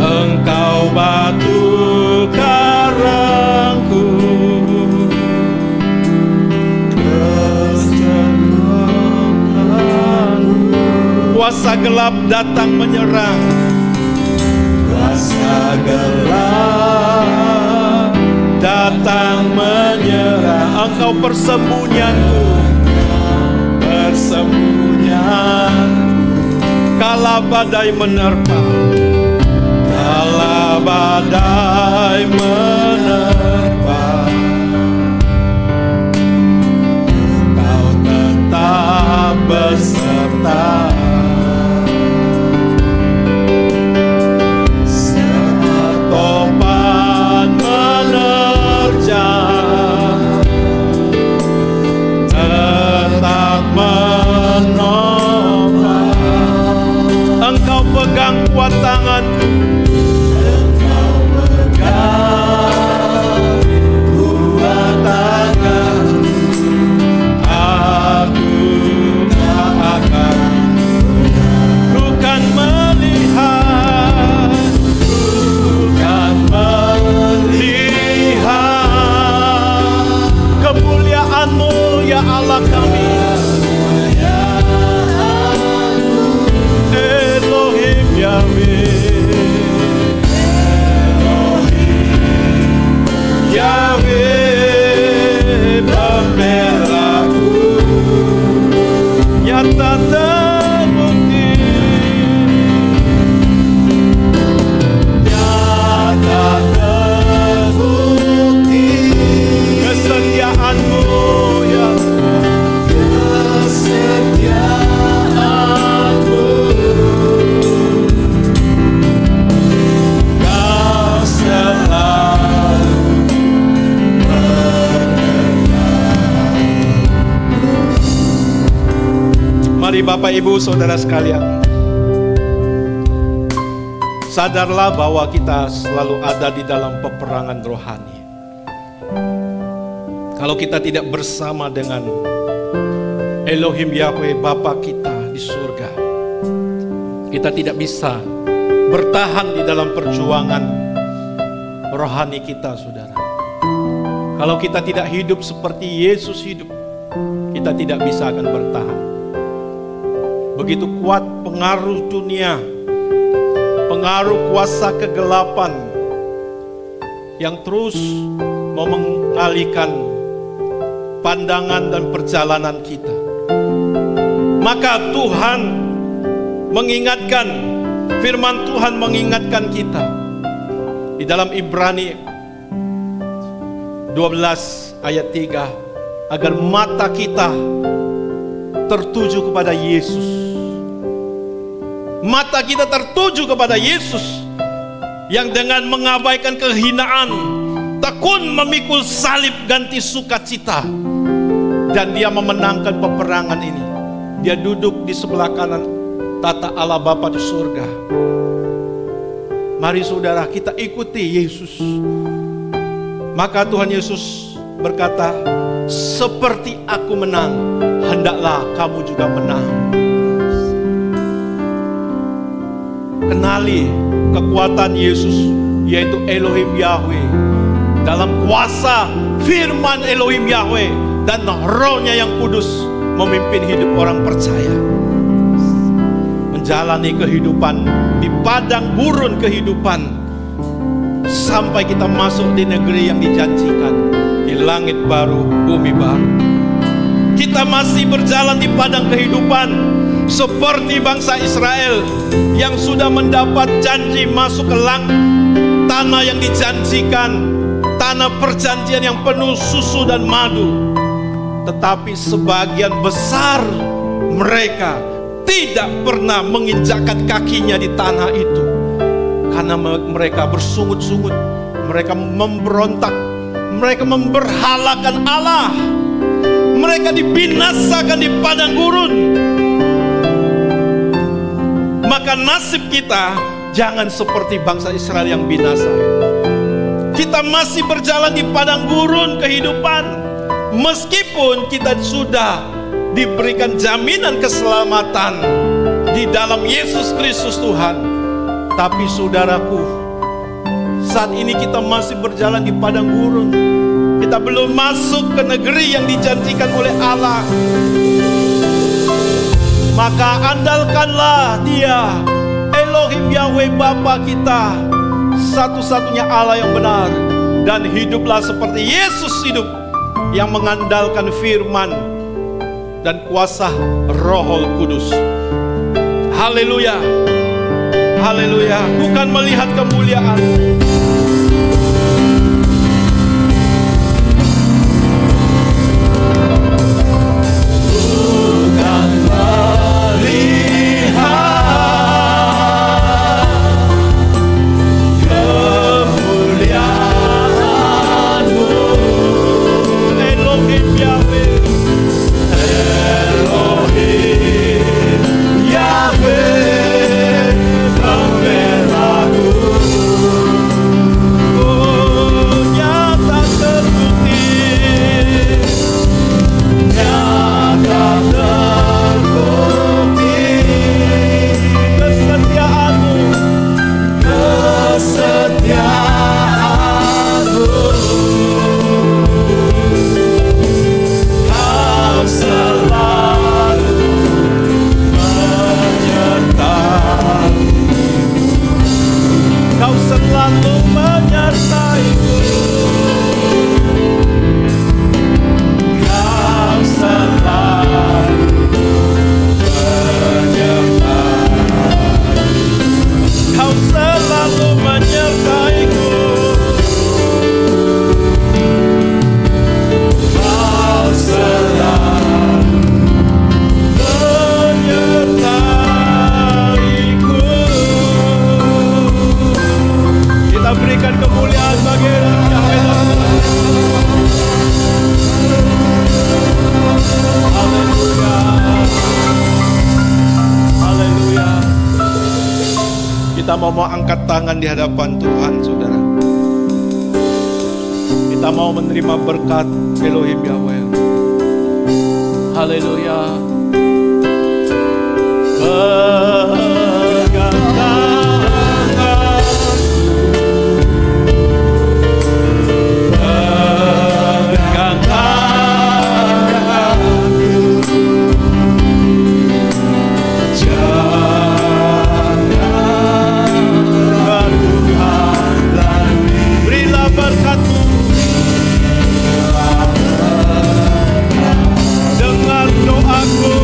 Engkau batu karangku, kuasa gelap datang menyerang. Kuasa gelap datang menyerang. Engkau persembunyianku, persembunyianku. Kala badai menerpa, kala badai menerpa. beserta. Saat topan menerjang, tetap menopang. Engkau pegang kuat tanganku, Engkau pegang kuat tanganku. Aku tak akan, ku kan melihat, kemuliaan-Mu ya Allah kami. Elohim Yahweh, Yahweh pembelaku, nyata terbukti, nyata terbukti kesetiaan-Mu ya, kesetiaan-Mu. Kau selalu menyertai. Mari Bapak Ibu Saudara sekalian, sadarlah bahwa kita selalu ada di dalam peperangan rohani. Kalau kita tidak bersama dengan Elohim Yahweh Bapa kita di surga, kita tidak bisa bertahan di dalam perjuangan rohani kita, saudara. Kalau kita tidak hidup seperti Yesus hidup, kita tidak bisa akan bertahan. Begitu kuat pengaruh dunia, pengaruh kuasa kegelapan yang terus mau mengalihkan pandangan dan perjalanan kita. Maka Tuhan mengingatkan, firman Tuhan mengingatkan kita di dalam Ibrani 12 ayat 3, agar mata kita tertuju kepada Yesus. Mata kita tertuju kepada Yesus yang dengan mengabaikan kehinaan, tekun memikul salib ganti sukacita, dan dia memenangkan peperangan ini. Dia duduk di sebelah kanan tata Allah Bapa di surga. Mari saudara, kita ikuti Yesus. Maka Tuhan Yesus berkata, seperti aku menang, hendaklah kamu juga menang. Kenali kekuatan Yesus, yaitu Elohim Yahweh, dalam kuasa firman Elohim Yahweh dan rohnya yang kudus memimpin hidup orang percaya, menjalani kehidupan di padang gurun kehidupan sampai kita masuk di negeri yang dijanjikan, di langit baru, bumi baru. Kita masih berjalan di padang kehidupan seperti bangsa Israel yang sudah mendapat janji masuk ke tanah yang dijanjikan, tanah perjanjian yang penuh susu dan madu. Tetapi sebagian besar mereka tidak pernah menginjakkan kakinya di tanah itu, karena mereka bersungut-sungut, mereka memberontak, mereka memberhalakan Allah, mereka dibinasakan di padang gurun. Maka nasib kita jangan seperti bangsa Israel yang binasa. Kita masih berjalan di padang gurun kehidupan, meskipun kita sudah diberikan jaminan keselamatan di dalam Yesus Kristus Tuhan. Tapi saudaraku, saat ini kita masih berjalan di padang gurun. Kita belum masuk ke negeri yang dijanjikan oleh Allah. Maka andalkanlah Dia, Elohim Yahweh Bapa kita, satu-satunya Allah yang benar, dan hiduplah seperti Yesus hidup, yang mengandalkan firman dan kuasa Roh Kudus. Haleluya, haleluya. Bukan melihat kemuliaan, bukan Kita mau angkat tangan di hadapan Tuhan, saudara. Kita mau menerima berkat Elohim Yahweh. Haleluya. Pegang tangan, pegang tanganku, janganlah Tuhan lalui. Berilah berkat-Mu, dengar doaku,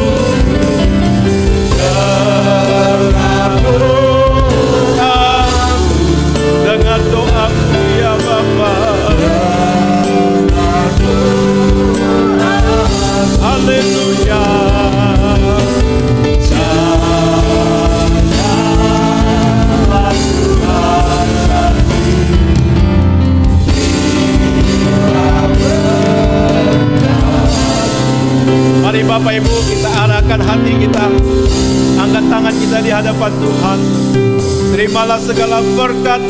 dengar doaku ya Bapa. Haleluya. Mari Bapak Ibu, kita arahkan hati kita, angkat tangan kita di hadapan Tuhan. Terimalah segala berkat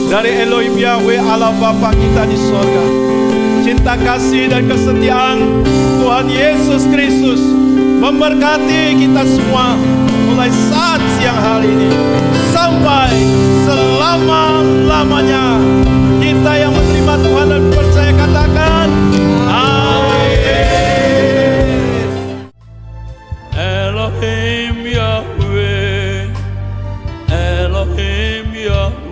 dari Elohim Yahweh Allah Bapa kita di sorga. Cinta kasih dan kesetiaan Tuhan Yesus Kristus memberkati kita semua mulai saat siang hari ini sampai selama-lamanya. Kita yang menerima Tuhan dan percaya katakan amin. Elohim Yahweh, Elohim Yahweh.